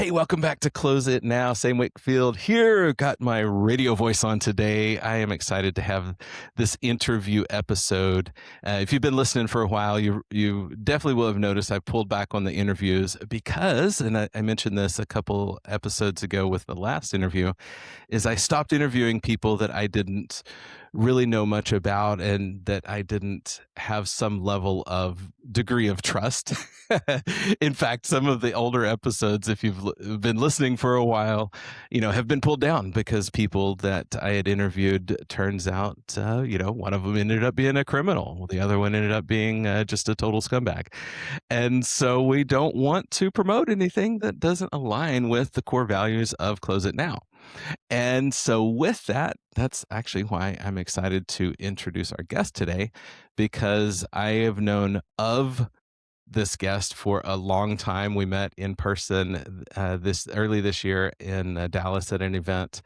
Hey, welcome back to Close It Now. Sam Wakefield here. Got my radio voice on today. I am excited to have this interview episode. If you've been listening for a while, you definitely will have noticed I pulled back on the interviews because, and I mentioned this a couple episodes ago with the last interview, is I stopped interviewing people that I didn't really know much about and that I didn't have some level of degree of trust. In fact, some of the older episodes, if you've been listening for a while, have been pulled down because people that I had interviewed, turns out, one of them ended up being a criminal. The other one ended up being just a total scumbag. And so we don't want to promote anything that doesn't align with the core values of Close It Now. And so, with that, that's actually why I'm excited to introduce our guest today, because I have known of this guest for a long time. We met in person this early this year in Dallas at an event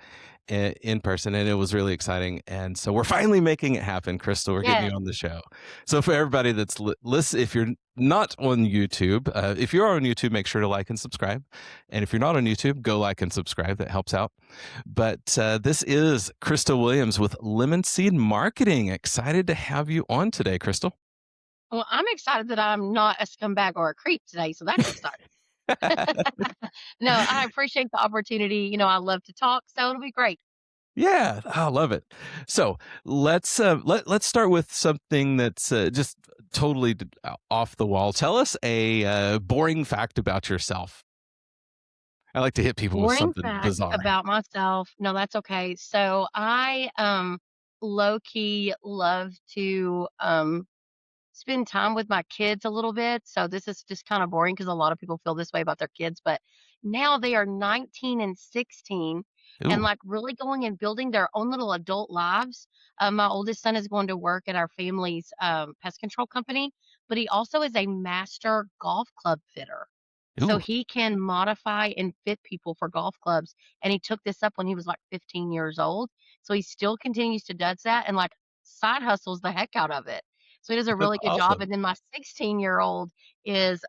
in person, and it was really exciting. And so we're finally making it happen, Crystal. We're getting Yes. you on the show. So for everybody that's listen, if you're not on YouTube, if you're on YouTube, make sure to like and subscribe. And if you're not on YouTube, go like and subscribe. That helps out. But this is Crystal Williams with Lemon Seed Marketing. Excited to have you on today, Crystal. Well, I'm excited that I'm not a scumbag or a creep today, so that's exciting. No, I appreciate the opportunity. I love to talk, so it'll be great. Yeah, I love it. So let's start with something that's just totally off the wall. Tell us a boring fact about yourself. I like to hit people with Boring something fact bizarre. about myself. No, that's okay. So I low key love to spend time with my kids a little bit. So this is just kind of boring because a lot of people feel this way about their kids, but now they are 19 and 16 and Ooh, like really going and building their own little adult lives. My oldest son is going to work at our family's pest control company, but he also is a master golf club fitter. So ooh, he can modify and fit people for golf clubs. And he took this up when he was like 15 years old. So he still continues to does that and like side hustles the heck out of it. So he does a that's really good job, awesome. and then my 16-year-old is,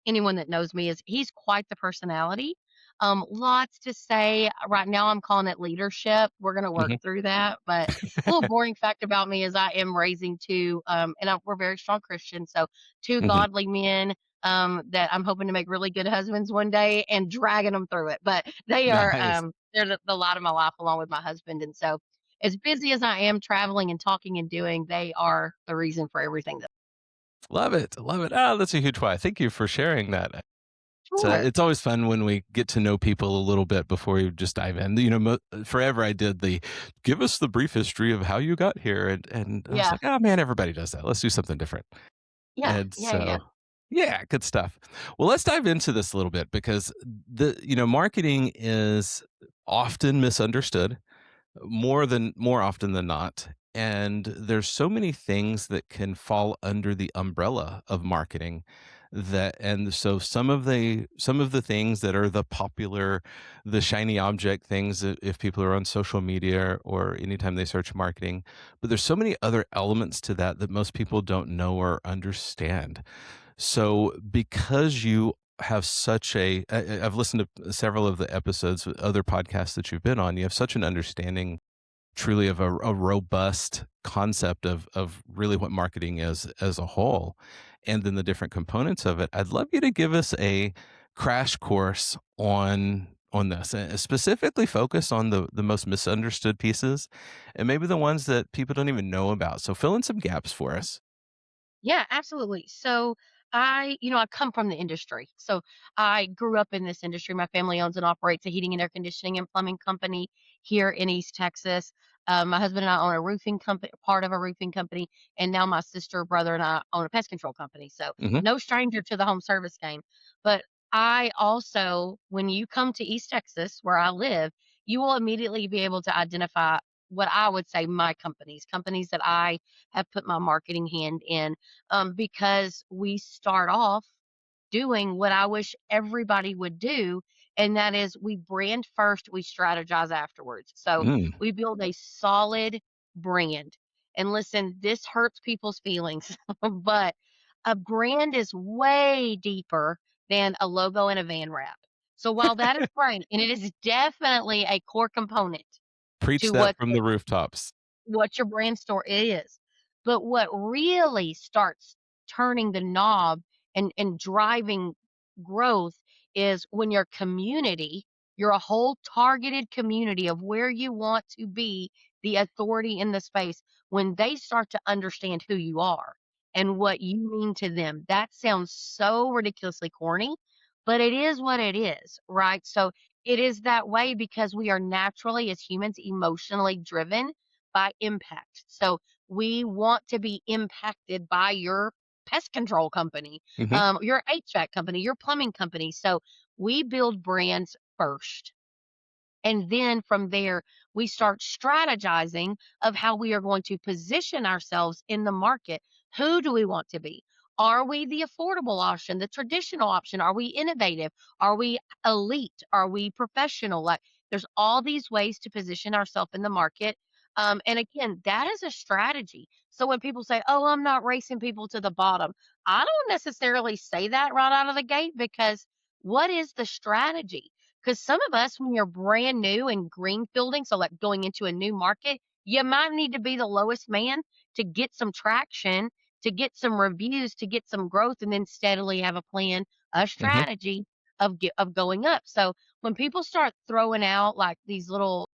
anyone that knows me is he's quite the personality. Lots to say. Right now, I'm calling it leadership. We're gonna work Mhm. through that, but a little boring fact about me is I am raising 2, we're very strong Christians, so 2 Mhm. godly men, that I'm hoping to make really good husbands one day and dragging them through it, but they are, Nice. they're the light of my life along with my husband, and so as busy as I am traveling and talking and doing, they are the reason for everything that. Love it. Love it. Oh, that's a huge why. Thank you for sharing that. Sure. It's always fun when we get to know people a little bit before we just dive in. Forever I did the give us the brief history of how you got here, and I was Yeah. like, oh man, everybody does that. Let's do something different. Yeah. And Yeah, yeah. so, yeah, good stuff. Well, let's dive into this a little bit because marketing is often misunderstood more often than not. And there's so many things that can fall under the umbrella of marketing and so some of the things that are the popular, the shiny object things, if people are on social media or anytime they search marketing, but there's so many other elements to that that most people don't know or understand. So because you have I've listened to several of the episodes, other podcasts that you've been on, you have such an understanding truly of a robust concept of really what marketing is as a whole, and then the different components of it. I'd love you to give us a crash course on this, and specifically focus on the most misunderstood pieces and maybe the ones that people don't even know about. So fill in some gaps for us. Yeah, absolutely. So I come from the industry. So I grew up in this industry. My family owns and operates a heating and air conditioning and plumbing company here in East Texas. My husband and I own a roofing company, part of a roofing company, and now my sister, brother, and I own a pest control company. So Hmm. no stranger to the home service game. But I also, when you come to East Texas, where I live, you will immediately be able to identify what I would say my companies that I have put my marketing hand in, because we start off doing what I wish everybody would do, and that is we brand first, we strategize afterwards. So Mm. we build a solid brand. And listen, this hurts people's feelings, but a brand is way deeper than a logo and a van wrap. So while that is great, and it is definitely a core component Preach to that from the rooftops. what your brand store is. But what really starts turning the knob and driving growth is when your community, you're a whole targeted community of where you want to be the authority in the space, when they start to understand who you are and what you mean to them. That sounds so ridiculously corny, but it is what it is, right? So it is that way because we are naturally, as humans, emotionally driven by impact. So we want to be impacted by your pest control company, Mhm, your HVAC company, your plumbing company. So we build brands first. And then from there, we start strategizing of how we are going to position ourselves in the market. Who do we want to be? Are we the affordable option, the traditional option? Are we innovative? Are we elite? Are we professional? Like, there's all these ways to position ourselves in the market. And again, that is a strategy. So when people say, "Oh, I'm not racing people to the bottom," I don't necessarily say that right out of the gate, because what is the strategy? Because some of us, when you're brand new and greenfielding, so like going into a new market, you might need to be the lowest man to get some traction, to get some reviews, to get some growth, and then steadily have a plan, a mhm. strategy of going up. So when people start throwing out like these little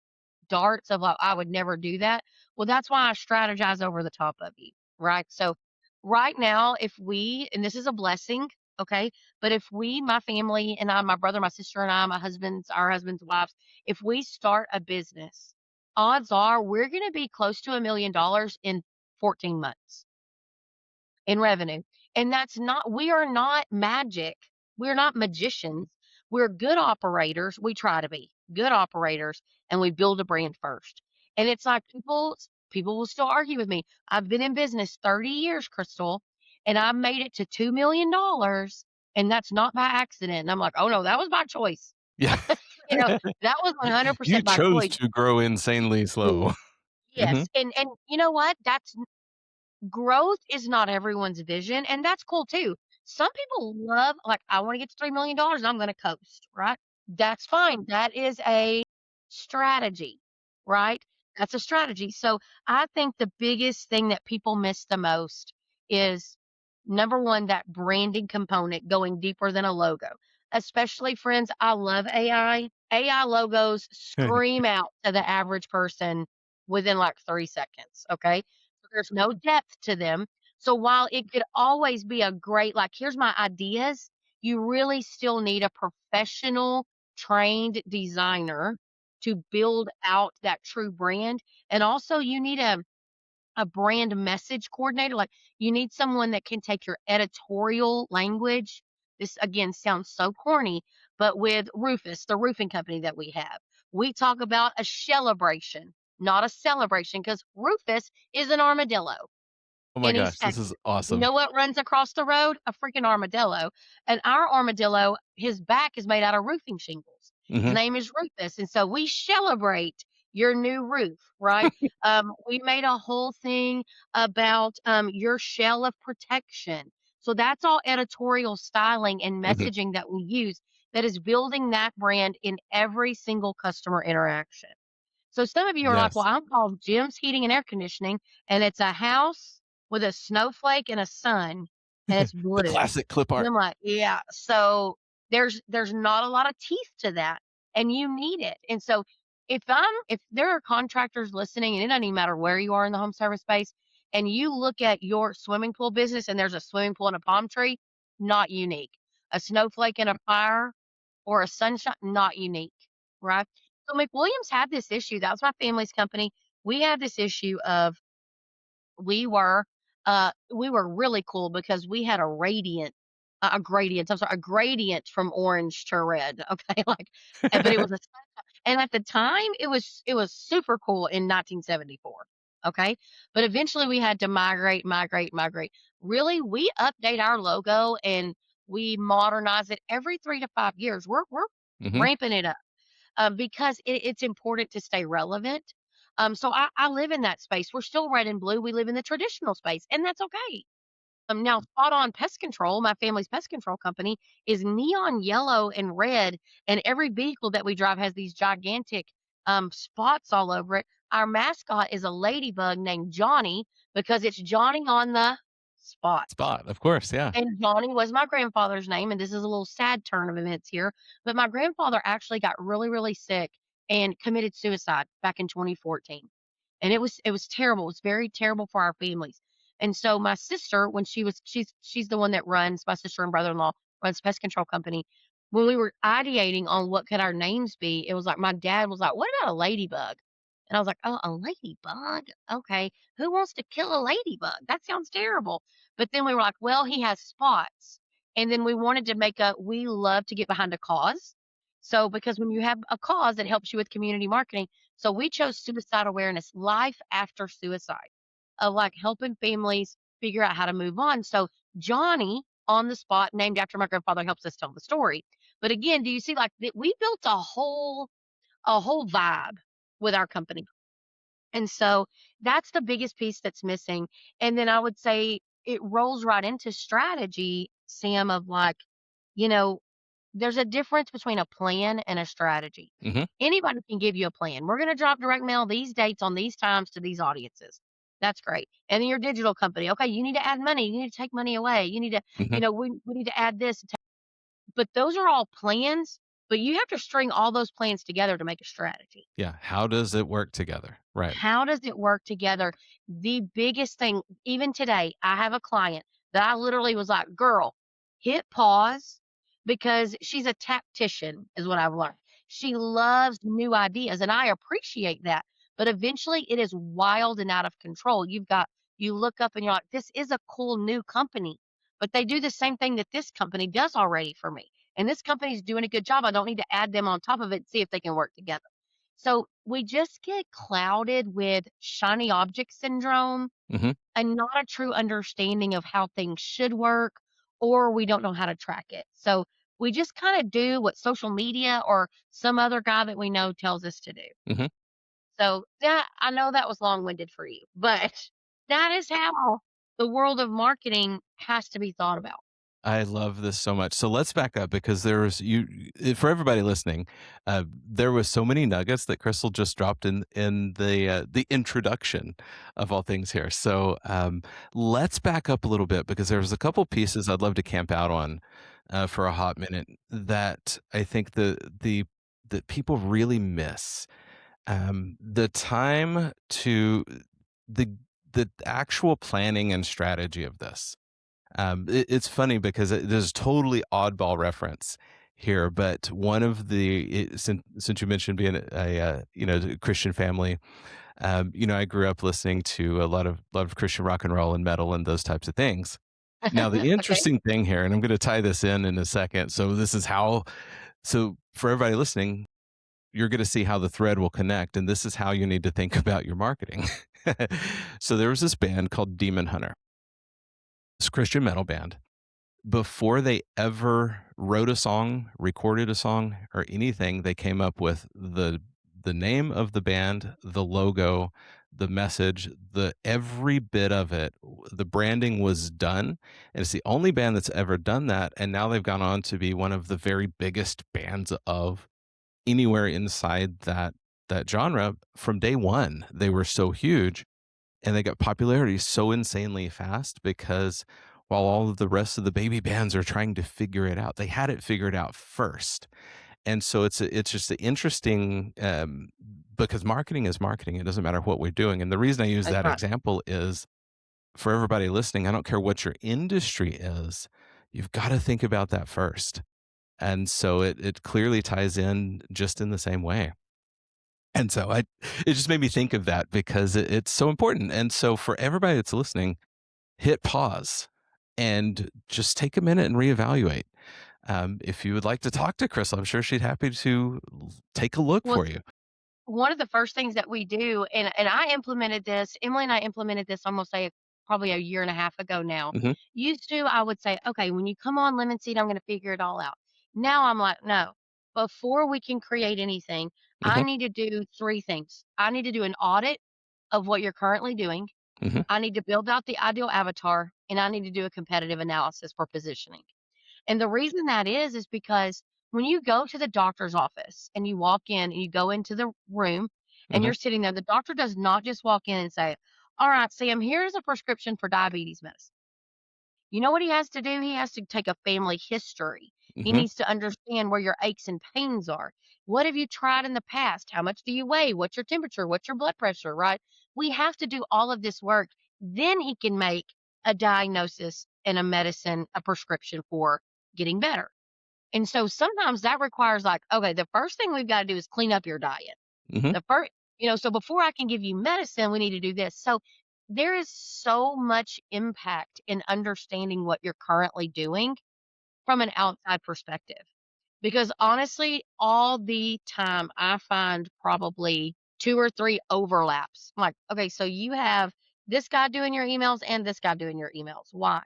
darts of like, I would never do that. Well, that's why I strategize over the top of you, right? So right now, if we, and this is a blessing, okay, but if we, my family and I, my brother, my sister and I, my husband's, our husband's wives, if we start a business, odds are we're going to be close to $1 million in 14 months in revenue. And that's not, we are not magic. We're not magicians. We're good operators. We try to be good operators, and we build a brand first. And it's like people will still argue with me. I've been in business 30 years, Crystal, and I made it to $2 million, and that's not by accident. And I'm like, oh no, that was by choice. Yeah. You know, that was You 100% by chose choice. to grow insanely slow. Mhm, Yes. And you know what? That's growth is not everyone's vision, and that's cool too. Some people love, like, I want to get to $3 million and I'm going to coast, right? That's fine. That is a strategy, right? That's a strategy. So I think the biggest thing that people miss the most is, number one, that branding component, going deeper than a logo. Especially, friends, I love AI. AI logos scream out to the average person within like 3 seconds. Okay. So there's no depth to them. So while it could always be a great, like, here's my ideas, you really still need a professional, trained designer to build out that true brand. And also, you need a brand message coordinator. Like, you need someone that can take your editorial language. This again sounds so corny, but with Rufus, the roofing company that we have, we talk about a celebration, not a celebration, because Rufus is an armadillo Oh my in East gosh, this Texas. is You awesome. know what runs across the road? A freaking armadillo. And our armadillo, his back is made out of roofing shingles. His Mhm. name is Rufus. And so we celebrate your new roof, right? We made a whole thing about your shell of protection. So that's all editorial styling and Mhm. messaging that we use, that is building that brand in every single customer interaction. So some of you are like, "Well, Yes. I'm called Jim's Heating and Air Conditioning, and it's a house with a snowflake and a sun, and it's The blue." classic clip And art. I'm like, "Yeah." So there's not a lot of teeth to that, and you need it. And so if there are contractors listening, and it doesn't even matter where you are in the home service space, and you look at your swimming pool business and there's a swimming pool and a palm tree, not unique. A snowflake and a fire or a sunshine, not unique, right? So McWilliams had this issue. That was my family's company. We had this issue of, we were we were really cool because we had a gradient. I'm sorry, a gradient from orange to red. Okay, like, but it was a, and at the time it was super cool in 1974. Okay, but eventually we had to migrate. Really, we update our logo and we modernize it every 3 to 5 years. We're Mhm. ramping it up, because it's important to stay relevant. So I live in that space. We're still red and blue. We live in the traditional space, and that's okay. Now, Spot On Pest Control, my family's pest control company, is neon yellow and red, and every vehicle that we drive has these gigantic spots all over it. Our mascot is a ladybug named Johnny because it's Johnny on the spot. Spot, of course, yeah. And Johnny was my grandfather's name, and this is a little sad turn of events here, but my grandfather actually got really, really sick and committed suicide back in 2014. And it was terrible. It was very terrible for our families. And so my sister, when she's the one that runs, my sister and brother-in-law runs a pest control company. When we were ideating on what could our names be, it was like my dad was like, "What about a ladybug?" And I was like, "Oh, a ladybug? Okay. Who wants to kill a ladybug? That sounds terrible." But then we were like, "Well, he has spots." And then we wanted to we love to get behind a cause. So because when you have a cause, it helps you with community marketing. So we chose suicide awareness, life after suicide, of like helping families figure out how to move on. So Johnny on the spot, named after my grandfather, helps us tell the story. But again, do you see like we built a whole vibe with our company. And so that's the biggest piece that's missing. And then I would say it rolls right into strategy, Sam, of like, you know, there's a difference between a plan and a strategy. Hmm. Anybody can give you a plan. We're going to drop direct mail these dates on these times to these audiences. That's great. And then your digital company. Okay, you need to add money. You need to take money away. You need to, Hmm. we need to add this. But those are all plans, but you have to string all those plans together to make a strategy. Yeah. How does it work together? Right. How does it work together? The biggest thing, even today, I have a client that I literally was like, girl, hit pause because she's a tactician, is what I've learned. She loves new ideas, and I appreciate that. But eventually, it is wild and out of control. You look up and you're like, this is a cool new company, but they do the same thing that this company does already for me. And this company's doing a good job. I don't need to add them on top of it and see if they can work together. So we just get clouded with shiny object syndrome Hmm. and not a true understanding of how things should work, or we don't know how to track it. So we just kind of do what social media or some other guy that we know tells us to do. Hmm. So that I know that was long winded for you, but that is how the world of marketing has to be thought about. I love this so much. So let's back up because there was for everybody listening. There was so many nuggets that Crystal just dropped in the introduction of all things here. So let's back up a little bit because there was a couple pieces I'd love to camp out on for a hot minute that I think the that people really miss. The time to the the actual planning and strategy of this. It's funny because there's totally oddball reference here, but one of since you mentioned being a Christian family, I grew up listening to a lot of Christian rock and roll and metal and those types of things. Now, the Okay. interesting thing here, and I'm going to tie this in a second. So this is how. So for everybody listening, you're going to see how the thread will connect, and this is how you need to think about your marketing. So there was this band called Demon Hunter, this Christian metal band before they ever wrote a song, recorded a song, or anything, they came up with the name of the band, the logo, the message, the every bit of it. The branding was done, and it's the only band that's ever done that. And now they've gone on to be one of the very biggest bands of anywhere inside that genre. From day one, they were so huge and they got popularity so insanely fast because while all of the rest of the baby bands are trying to figure it out, they had it figured out first. And so it's just an interesting because marketing is marketing. It doesn't matter what we're doing. And the reason I use That's that right. example is for everybody listening. I don't care what your industry is, you've got to think about that first. And so it clearly ties in just in the same way. And so it just made me think of that because it's so important. And so for everybody that's listening, hit pause and just take a minute and reevaluate. If you would like to talk to Crystal, I'm sure she'd happy to take a look Well, for you. one of the first things that we do, and I implemented this, Emily and I implemented this almost probably a year and a half ago now. Hmm. Used to, I would say, okay, when you come on Lemon Seed, I'm going to figure it all out. Now I'm like, no, before we can create anything, I Hmm. need to do three things. I need to do an audit of what you're currently doing. Hmm. I need to build out the ideal avatar. and I need to do a competitive analysis for positioning. And the reason that is because when you go to the doctor's office and you walk in and you go into the room and Hmm. you're sitting there, the doctor does not just walk in and say, "All right, Sam, here's a prescription for diabetes medicine." You know what he has to do? He has to take a family history. He Hmm. needs to understand where your aches and pains are. What have you tried in the past? How much do you weigh? What's your temperature? What's your blood pressure, right? We have to do all of this work. Then he can make a diagnosis and a medicine, a prescription for getting better. And so sometimes that requires like, okay, the first thing we've got to do is clean up your diet. Hmm. The first, so before I can give you medicine, we need to do this. So there is so much impact in understanding what you're currently doing from an outside perspective. Because honestly, all the time I find probably 2 or 3 overlaps. I'm like, okay, so you have this guy doing your emails and this guy doing your emails. Why?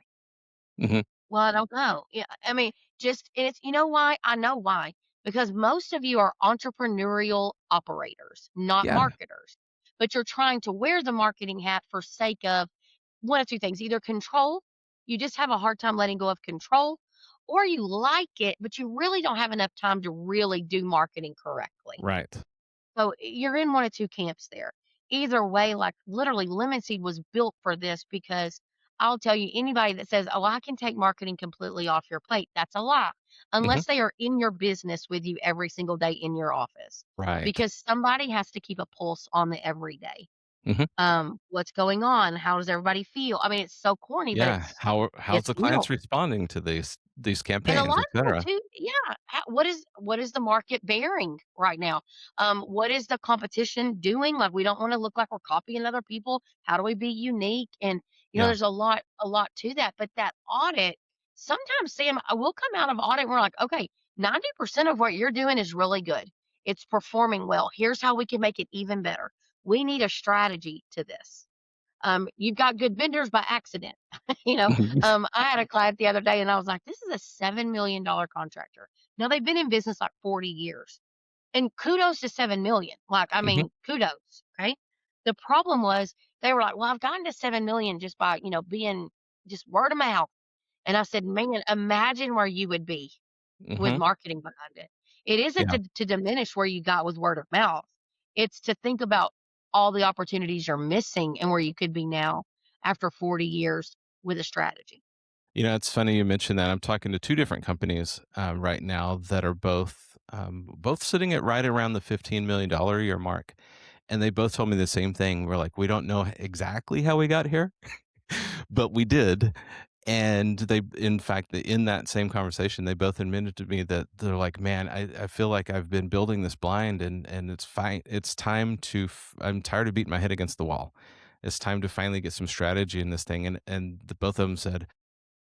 Hmm. Well, I don't know. Yeah, I mean, just it's you know why? I know why. Because most of you are entrepreneurial operators, not Yeah. marketers. But you're trying to wear the marketing hat for sake of one of two things, either control, you just have a hard time letting go of control, or you like it, but you really don't have enough time to really do marketing correctly. Right. So you're in one of 2 camps there. Either way, like literally Lemon Seed was built for this because I'll tell you anybody that says, "Oh, I can take marketing completely off your plate," that's a lie. Hmm. Unless they are in your business with you every single day in your office. Right. Because somebody has to keep a pulse on the everyday. Hmm. What's going on? How does everybody feel? I mean, it's so corny, but Yeah. How's it's the clients real. responding to these And a campaigns, lot et of people cetera? too, yeah. What is the market bearing right now? What is the competition doing? Like, we don't want to look like we're copying other people. How do we be unique? And Yeah. there's a lot to that. But that audit, sometimes Sam, I will come out of audit and we're like, okay, 90% of what you're doing is really good. It's performing well. Here's how we can make it even better. We need a strategy to this. You've got good vendors by accident. you know, I had a client the other day and I was like, this is a $7 million contractor. Now they've been in business like 40 years. And kudos to 7 million. Like, I Hmm. mean, kudos. Okay. The problem was they were like, well, I've gotten to 7 million just by, being just word of mouth. And I said, man, imagine where you would be with Hmm. marketing behind it. It isn't Yeah. to diminish where you got with word of mouth. It's to think about all the opportunities you're missing and where you could be now after 40 years with a strategy. It's funny you mentioned that. I'm talking to two different companies right now that are both sitting at right around the $15 million a year mark, and they both told me the same thing. We're like, we don't know exactly how we got here, but we did. And in fact, in that same conversation, they both admitted to me that they're like, man, I feel like I've been building this blind, and it's fine. It's time to. I'm tired of beating my head against the wall. It's time to finally get some strategy in this thing. And both of them said,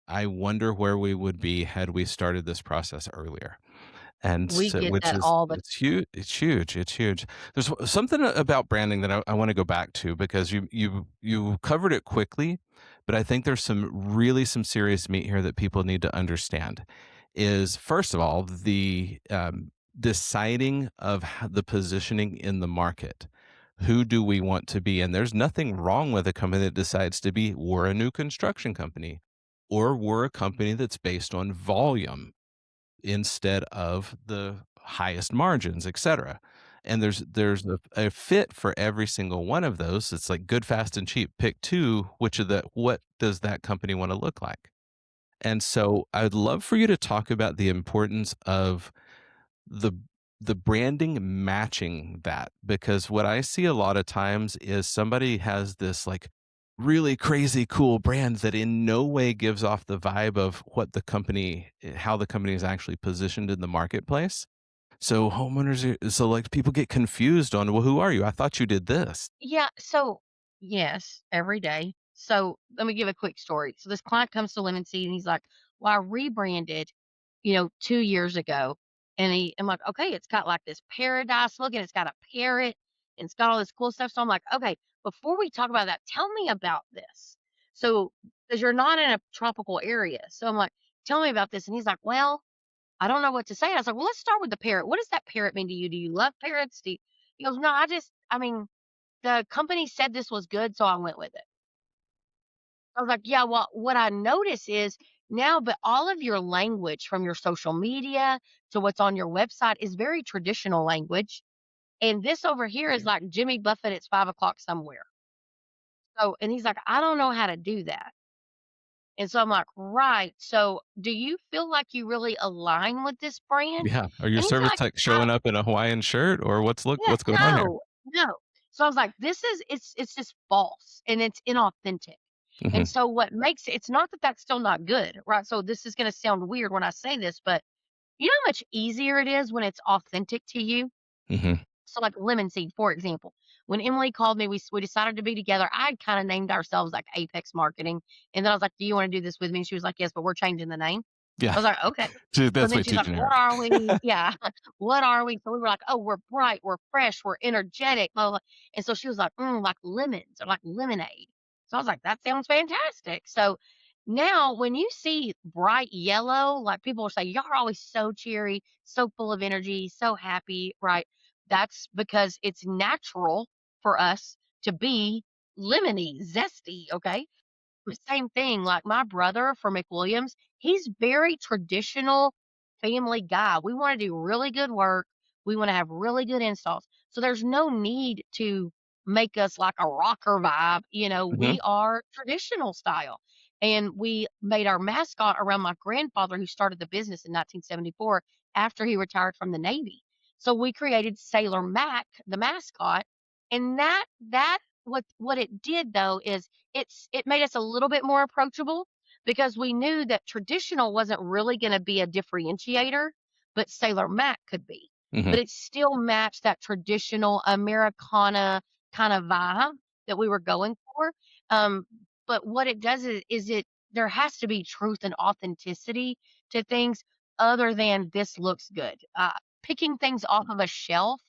I wonder where we would be had we started this process earlier. And We so, get which that is all the it's huge. It's huge. It's huge. There's something about branding that I want to go back to because you covered it quickly, but I think there's some serious meat here that people need to understand. Is first of all the deciding of the positioning in the market. Who do we want to be? And there's nothing wrong with a company that decides to be, we're a new construction company, or we're a company that's based on volume instead of the highest margins, et cetera. And there's a fit for every single one of those. It's like good, fast, and cheap. Pick two. What does that company want to look like? And so I'd love for you to talk about the importance of the the branding matching that, because what I see a lot of times is somebody has this like really crazy cool brand that in no way gives off the vibe of how the company is actually positioned in the marketplace. So like people get confused on, well, who are you? I thought you did this. Yeah, so yes, every day. So let me give a quick story. So this client comes to Lemon Seed and he's like, well, I rebranded, 2 years ago. And I'm like, okay, it's got like this paradise look and it's got a parrot and it's got all this cool stuff. So I'm like, okay, before we talk about that, tell me about this. So, because you're not in a tropical area. So I'm like, tell me about this. And he's like, well, I don't know what to say. I was like, well, let's start with the parrot. What does that parrot mean to you? Do you love parrots? He goes, no, I mean, the company said this was good, so I went with it. I was like, yeah, well, what I notice is now, but all of your language from your social media to what's on your website is very traditional language. And this over here is like Jimmy Buffett, it's 5 o'clock somewhere. So, and he's like, I don't know how to do that. And so I'm like, right. So do you feel like you really align with this brand? Yeah. Are your And he's service like, techs I, showing up in a Hawaiian shirt or yeah, what's going on here? no, no. So I was like, it's just false and it's inauthentic. And Hmm. so what makes it's not that that's still not good, right? So this is going to sound weird when I say this, but you know how much easier it is when it's authentic to you? Hmm. So, like lemon seed, for example, when Emily called me, we decided to be together. I'd kind of named ourselves like Apex Marketing, and then I was like, "Do you want to do this with me?" And she was like, "Yes, but we're changing the name." Yeah. I was like, "Okay." Dude, So that's then way she's too like, "What generic. are we?" Yeah, "What are we?" So we were like, "Oh, we're bright, we're fresh, we're energetic." Blah, blah. And so she was like, "Like lemons or like lemonade." So I was like, "That sounds fantastic." So now when you see bright yellow, like people will say, "Y'all are always so cheery, so full of energy, so happy," right? That's because it's natural for us to be lemony, zesty, okay? Same thing, like my brother from McWilliams, he's very traditional family guy. We wanna do really good work. We wanna have really good installs. So there's no need to make us like a rocker vibe, Hmm. we are traditional style. And we made our mascot around my grandfather who started the business in 1974 after he retired from the Navy. So we created Sailor Mac, the mascot, and that what it did though is it made us a little bit more approachable because we knew that traditional wasn't really gonna be a differentiator, but Sailor Mac could be. Hmm. But it still matched that traditional Americana kinda vibe that we were going for. Um, but what it does is it there has to be truth and authenticity to things other than this looks good. Picking things off of a shelf,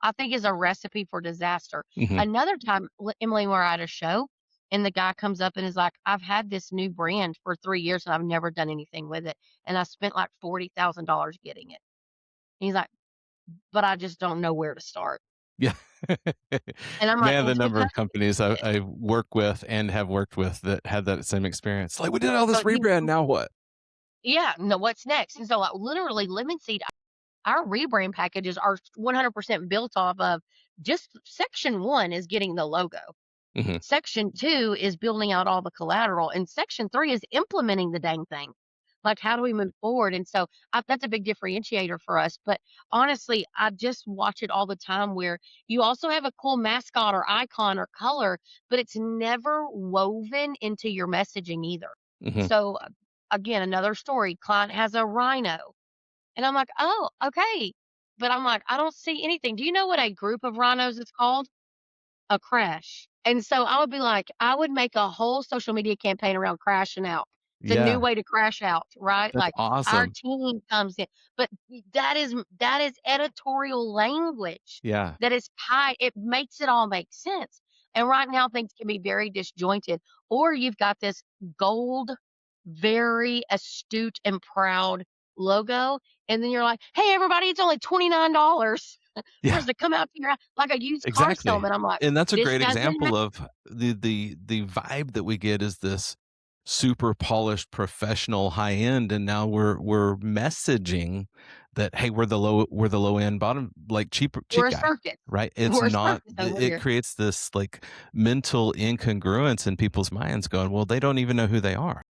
I think, is a recipe for disaster. Hmm. Another time, Emily, we're at a show, and the guy comes up and is like, "I've had this new brand for 3 years, and I've never done anything with it, and I spent, like, $40,000 getting it." And he's like, "But I just don't know where to start." Yeah. And I'm like, Man, the "It's number because of companies I work with and have worked with that had that same experience. Like, we did all so this rebrand. Now what? yeah, no, what's next?" And so, like, literally, Lemon Seed, our rebrand packages are 100% built off of just section 1 is getting the logo. Hmm. Section 2 is building out all the collateral, and section 3 is implementing the dang thing. Like, how do we move forward? And so that's a big differentiator for us. But honestly, I just watch it all the time where you also have a cool mascot or icon or color, but it's never woven into your messaging either. Hmm. So, again, another story, client has a rhino. And I'm like, oh, okay. But I'm like, I don't see anything. Do you know what a group of rhinos is called? A crash. And so I would be like, I would make a whole social media campaign around crashing out. It's a new Yeah, way to crash out, right? that's Like our awesome. team comes in, but that is editorial language Yeah. that is tied. It makes it all make sense. And right now things can be very disjointed. Or you've got this gold, very astute and proud logo, and then you're like, hey everybody, it's only $29 for Yeah. us to come out to your like a used car Exactly. salesman. I'm like, And that's a this great doesn't ma example of the vibe that we get is this super polished professional high end, and now we're messaging that, hey, we're the low end bottom, like cheap we're a guy, circus. right? It's We're a not circus over it here. creates this like mental incongruence in people's minds going, well, they don't even know who they are.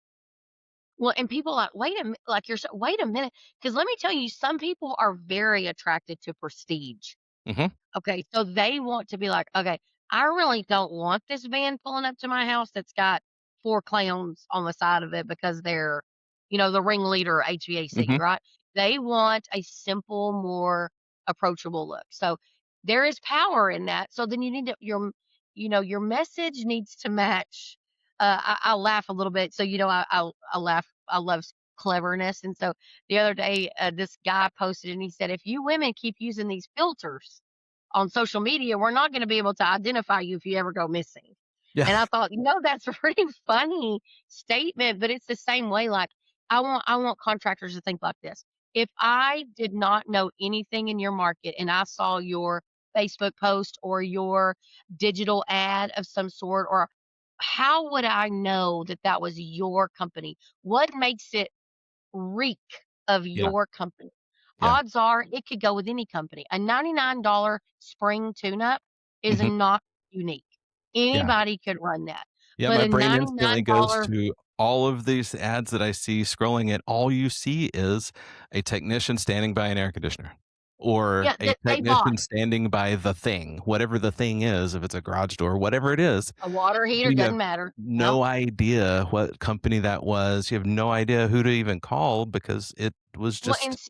Well, and people are like, like you're wait a minute, because let me tell you, some people are very attracted to prestige. Hmm. Okay, so they want to be like, "Okay, I really don't want this van pulling up to my house that's got 4 clowns on the side of it because they're, the ringleader HVAC," Hmm. right? They want a simple, more approachable look. So, there is power in that. So then you need to your message needs to match. I laugh a little bit. So, I laugh. I love cleverness. And so the other day, this guy posted and he said, "If you women keep using these filters on social media, we're not gonna be able to identify you if you ever go missing." Yeah. And I thought, that's a pretty funny statement, but it's the same way, like, I want contractors to think like this. If I did not know anything in your market and I saw your Facebook post or your digital ad of some sort, or how would I know that that was your company? What makes it reek of Yeah. your company? Yeah. Odds are it could go with any company. A $99 spring tune-up is Mhm. not unique. Yeah. Anybody could run that. Yeah, But my a brain instantly goes $99. to all of these ads that I see scrolling, and all you see is a technician standing by an air conditioner or Yeah, a that they bought technician standing by the thing, whatever the thing is, if it's a garage door, whatever it is. a water heater, But you have doesn't matter. Yep. no idea what company that was. You have no idea who to even call because it was Well, just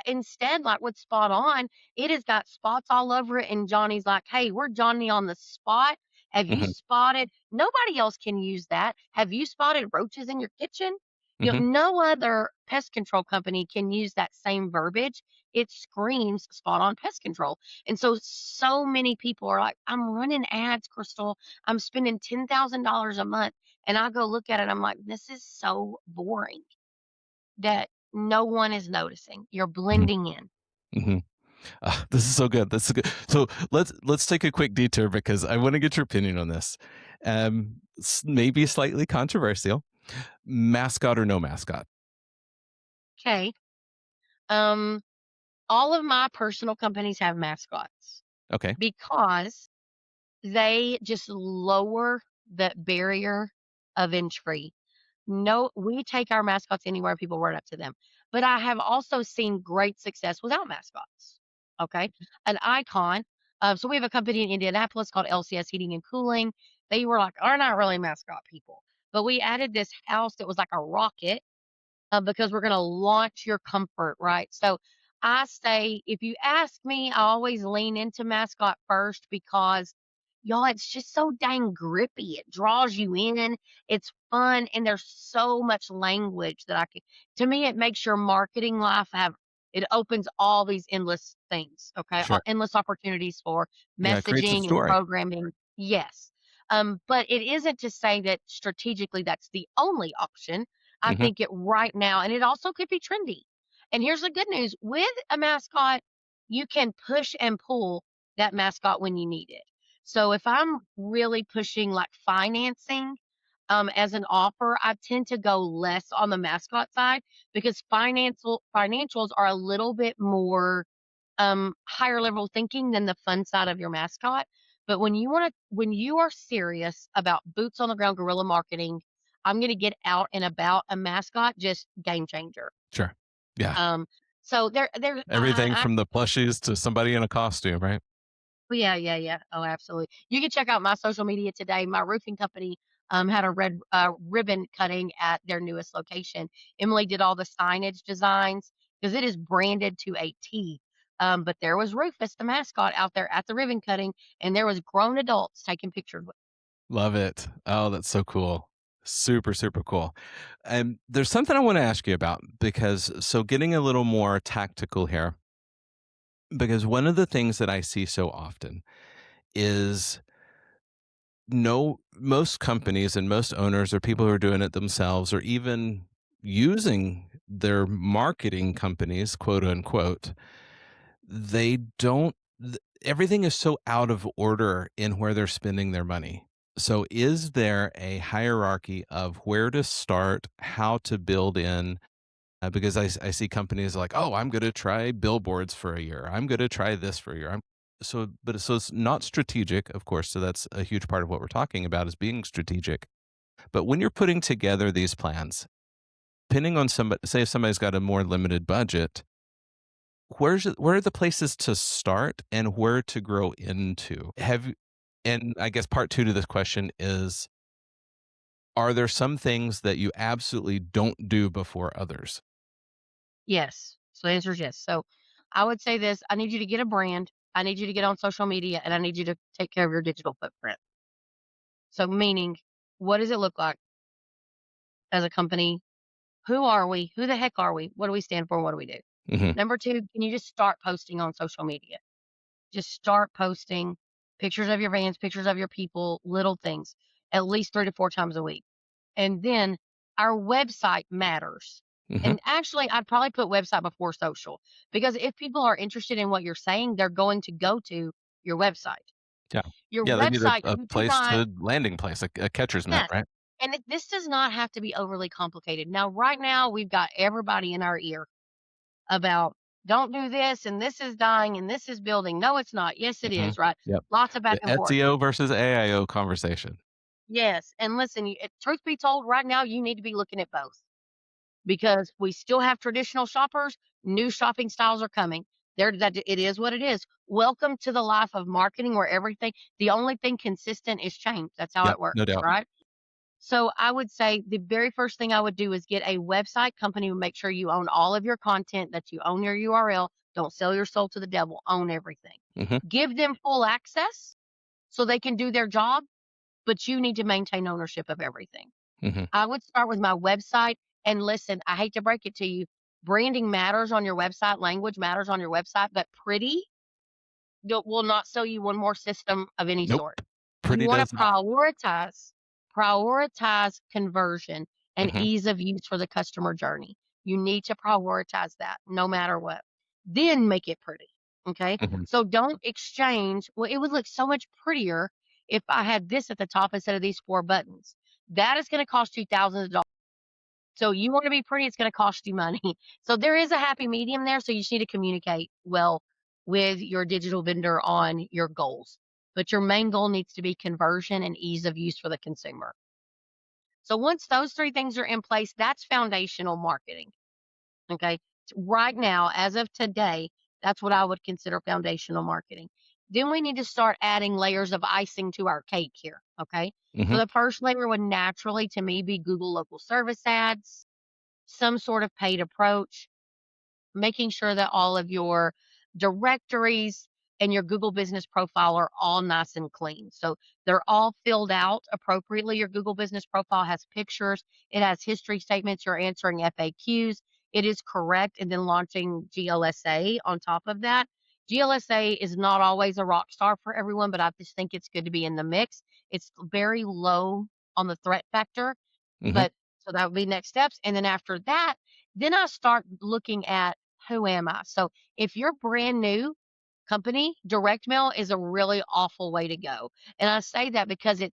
instead, like with Spot On, it has got spots all over it, and Johnny's like, "Hey, we're Johnny on the spot. Have you mhm, spotted nobody else can use that. Have you spotted roaches in your kitchen?" mhm, No other pest control company can use that same verbiage. It screams Spot On Pest Control. And so many people are like, "I'm running ads, Crystal. I'm spending $10,000 a month." And I go look at it, I'm like, "This is so boring." That no one is noticing. You're mhm, blending in. mhm. Ah, this is so good. This is good. So let's take a quick detour because I want to get your opinion on this. Maybe slightly controversial. Mascot or no mascot? Okay. Um, all of my personal companies have mascots Okay. because they just lower the barrier of entry. No, we take our mascots anywhere people run up to them. But I have also seen great success without mascots. Okay. An icon. So we have a company in Indianapolis called LCS Heating and Cooling. They were like, are not really mascot people. But we added this house that was like a rocket because we're going to launch your comfort, right? So I say, if you ask me, I always lean into mascot first because y'all, it's just so dang grippy. It draws you in. It's fun. And there's so much language that I can, to me, it makes your marketing life it opens all these endless things, okay? Sure. Endless opportunities for Yeah, it creates a messaging and story. programming. Yes. But it isn't to say that strategically that's the only option. I Mhm. think it right now, and it also could be trendy. And here's the good news with a mascot, you can push and pull that mascot when you need it. So if I'm really pushing like financing as an offer, I tend to go less on the mascot side because financials are a little bit more higher level thinking than the fun side of your mascot. But when you are serious about boots on the ground guerrilla marketing, I'm going to get out and about a mascot, just game changer. Sure. Yeah. Um, so Everything from the plushies to somebody in a costume, right? yeah, yeah, yeah. Oh, absolutely. You can check out my social media today. My roofing company had a red ribbon cutting at their newest location. Emily did all the signage designs because it is branded to a T. But there was Rufus, the mascot, out there at the ribbon cutting, and there was grown adults taking pictures with. Love it. Oh, that's so cool. Super, super cool. And there's something I want to ask you about because getting a little more tactical here, because one of the things that I see so often is no most companies and most owners or people who are doing it themselves or even using their marketing companies, quote unquote, they don't everything is so out of order in where they're spending their money. So is there a hierarchy of where to start, how to build in because I see companies like, "Oh, I'm gonna try billboards for a year. I'm gonna try this for a year." So it's not strategic, of course, so that's a huge part of what we're talking about is being strategic. But when you're putting together these plans, depending on somebody say if somebody's got a more limited budget, where are the places to start and where to grow into? And I guess part 2 to this question is, are there some things that you absolutely don't do before others? Yes. So the answer is yes. So I would say this: I need you to get a brand. I need you to get on social media, and I need you to take care of your digital footprint. So meaning, what does it look like as a company? Who are we? Who the heck are we? What do we stand for? What do we do? Mhm, Number 2, can you just start posting on social media? Just start posting pictures of your vans, pictures of your people, little things, at least 3 to 4 times a week. And then our website matters. mhm. And actually, I'd probably put website before social because if people are interested in what you're saying, they're going to go to your website. Yeah. Your Yeah, they need website, a you place design. to landing place, a catcher's mitt, Yes, right? and this does not have to be overly complicated. Now, right now, we've got everybody in our ear about, "Don't do this, and this is dying, and this is building." No, it's not. Yes, it Mhm. is, right? Yep. Lots of back The and forth. SEO versus AIO conversation. Yes, and listen, truth be told, right now, you need to be looking at both because we still have traditional shoppers, new shopping styles are coming. It is what it is. Welcome to the life of marketing where the only thing consistent is change. That's how Yep, it works, no doubt. right? So I would say the very first thing I would do is get a website company to make sure you own all of your content, that you own your URL. Don't sell your soul to the devil. Own everything. Mhm, Give them full access so they can do their job, but you need to maintain ownership of everything. mhm. I would start with my website. And listen, I hate to break it to you. Branding matters on your website, language matters on your website, but pretty will not sell you one more system of any Nope. sort. You Pretty want does to not. prioritize conversion and Mhm, ease of use for the customer journey. You need to prioritize that no matter what. Then make it pretty. Okay. mhm. So don't exchange. Well, it would look so much prettier if I had this at the top instead of these four buttons. That is going to cost you thousands of dollars. So you want to be pretty, it's going to cost you money. So there is a happy medium there. So you just need to communicate well with your digital vendor on your goals. But your main goal needs to be conversion and ease of use for the consumer. So once those three things are in place, that's foundational marketing. Okay. Right now, as of today, that's what I would consider foundational marketing. Then we need to start adding layers of icing to our cake here. Okay. So Mhm, the first layer would naturally to me be Google local service ads, some sort of paid approach, making sure that all of your directories and your Google business profile are all nice and clean. So they're all filled out appropriately. Your Google business profile has pictures, it has history statements, you're answering FAQs, it is correct, and then launching GLSA on top of that. GLSA is not always a rock star for everyone, but I just think it's good to be in the mix. It's very low on the threat factor, mhm. but so that would be next steps. And then after that, then I start looking at who am I? So if you're brand new company, direct mail is a really awful way to go. And I say that because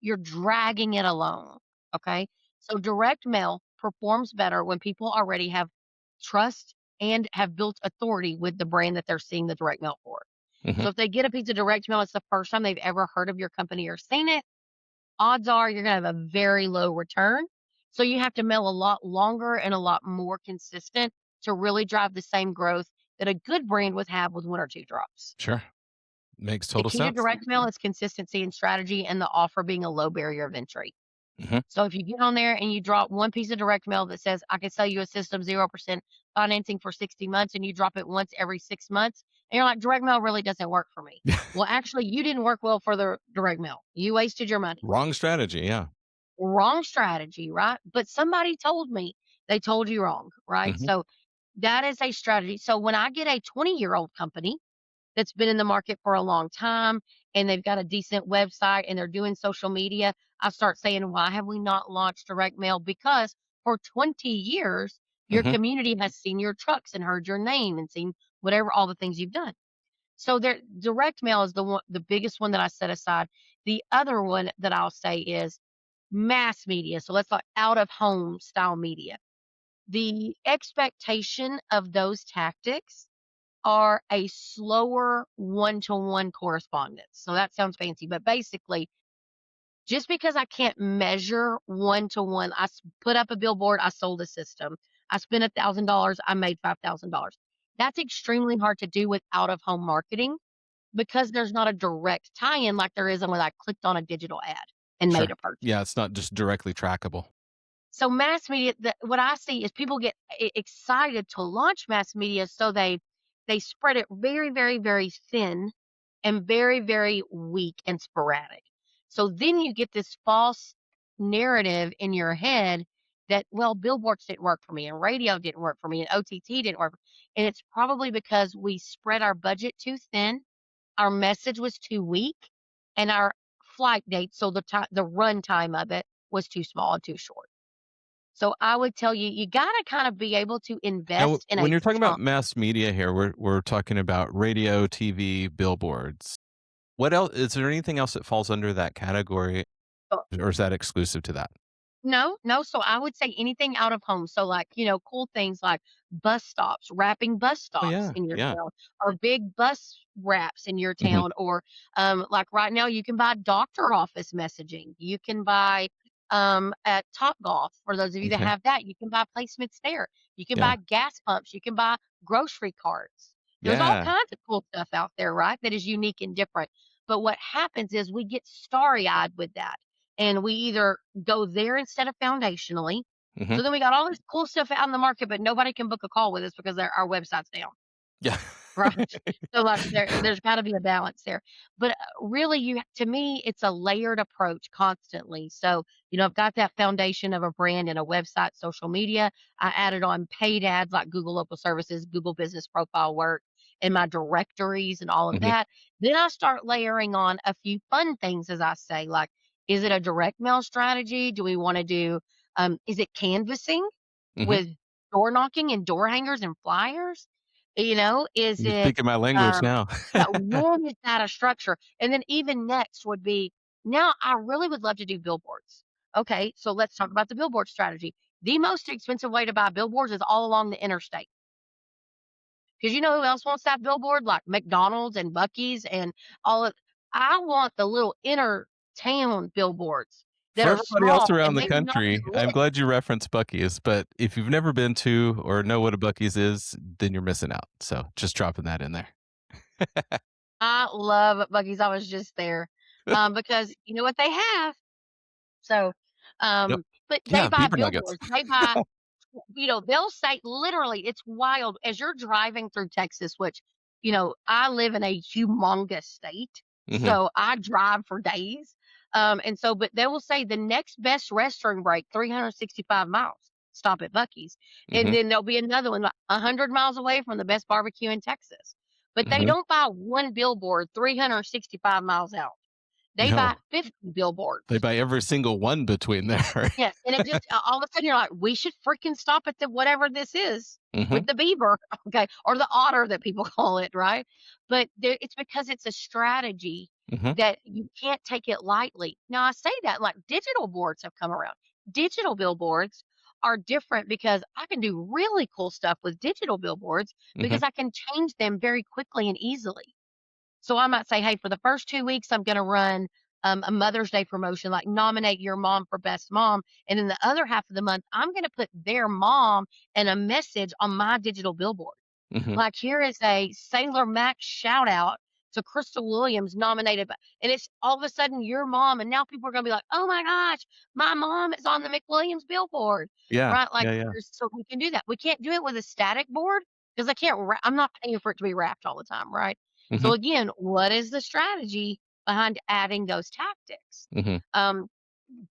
you're dragging it along. Okay. So direct mail performs better when people already have trust and have built authority with the brand that they're seeing the direct mail for. Mhm. So if they get a piece of direct mail, it's the first time they've ever heard of your company or seen it, odds are you're going to have a very low return. So you have to mail a lot longer and a lot more consistent to really drive the same growth that a good brand would have with one or two drops. Sure. Makes The total key to sense. direct mail is consistency and strategy and the offer being a low barrier of entry. Mhm. So if you get on there and you drop one piece of direct mail that says, I can sell you a system 0% financing for 60 months, and you drop it once every 6 months, and you're like, direct mail really doesn't work for me. Well, actually, you didn't work well for the direct mail. You wasted your money. Wrong strategy, yeah. Wrong strategy, right? But somebody told me they told you wrong, right? Mhm, So that is a strategy. So when I get a 20-year-old company that's been in the market for a long time and they've got a decent website and they're doing social media, I start saying, why have we not launched direct mail? Because for 20 years, your mhm, community has seen your trucks and heard your name and seen whatever all the things you've done. So there, direct mail is the biggest one that I set aside. The other one that I'll say is mass media. So let's like out of home style media. The expectation of those tactics are a slower one-to-one correspondence. So that sounds fancy, but basically, just because I can't measure one-to-one, put up a billboard, I sold a system. I spent $1,000, I made $5,000. That's extremely hard to do with out of home marketing because there's not a direct tie-in like there is when I clicked on a digital ad and sure. made a purchase. Yeah, it's not just directly trackable. So mass media, what I see is people get excited to launch mass media, so they spread it very, very, very thin and very, very weak and sporadic. So then you get this false narrative in your head that, well, billboards didn't work for me and radio didn't work for me and OTT didn't work. And it's probably because we spread our budget too thin, our message was too weak, and our flight date, so the run time of it was too small and too short. So I would tell you, you gotta kind of be able to Now, invest in when a you're talking about chunk. mass media here, we're talking about radio, TV, billboards. What else is there anything else that falls under that category, or is that exclusive to that? No, no, so I would say anything out of home. So, like, cool things like bus stops, wrapping bus Oh, stops yeah, in your yeah. town, or big bus wraps in your Mhm, town, or, like, right now, you can buy doctor office messaging. You can buy, at Topgolf, for those of you that okay, have that, you can buy placements there. You can yeah, buy gas pumps, you can buy grocery carts. There's all yeah, kinds of cool stuff out there, right, that is unique and different. But what happens is we get starry-eyed with that, and we either go there instead of foundationally. mhm, So then we got all this cool stuff out in the market, but nobody can book a call with us because our website's down. yeah. Right. So, like, there's gotta be a balance there. But, really, to me, it's a layered approach constantly. So, I've got that foundation of a brand and a website, social media. I added on paid ads like Google Local Services, Google Business Profile work, and my directories and all of Mhm, that. Then I start layering on a few fun things, as I say, like, is it a direct mail strategy? Do we wanna do, is it canvassing mhm. with door knocking and door hangers and flyers? Is You're it, speaking my language um now. yeah, what is that a structure? And then even next would be, now I really would love to do billboards. Okay, so let's talk about the billboard strategy. The most expensive way to buy billboards is all along the interstate. Because you know who else wants that billboard? Like McDonald's and Buc-ee's and all of I want the little inner town billboards that For are everybody else small around and the maybe not country, even I'm lit. glad you referenced Buc-ee's, but if you've never been to or know what a Buc-ee's is, then you're missing out. So, just dropping that in there. I love Buc-ee's. I was just there, because you know what they have? So, Yep. but they Yeah, buy beaver nuggets. billboards. They buy, they'll say literally, it's wild as you're driving through Texas, which, I live in a humongous state. Mhm, So I drive for days. And so, but they will say the next best restroom break, 365 miles, stop at Bucky's. And mhm, then there'll be another one, like 100 miles away from the best barbecue in Texas. But they mhm. don't buy one billboard 365 miles out. They buy No, 50 they billboards. buy every single one between there. Yes, and it just all of a sudden you're like, "We should freaking stop at the whatever this is Mhm, with the beaver," okay, or the otter that people call it, right? But it's because it's a strategy mhm, that you can't take it lightly. Now I say that, like, digital boards have come around. Digital billboards are different because I can do really cool stuff with digital billboards mhm, because I can change them very quickly and easily. So I might say, "Hey, for the first 2 weeks, I'm gonna run, a Mother's Day promotion, like nominate your mom for best mom, and then the other half of the month, I'm gonna put their mom and a message on my digital billboard." mhm. Like, here is a Sailor Max shout out to Crystal Williams nominated by, and it's all of a sudden your mom, and now people are gonna be like, "Oh my gosh, my mom is on the McWilliams billboard," Yeah, right? Like, yeah, yeah. so we can do that. We can't do it with a static board because I can't I'm not paying for it to be wrapped all the time, right? So Mhm, again, what is the strategy behind adding those tactics? mhm, Um,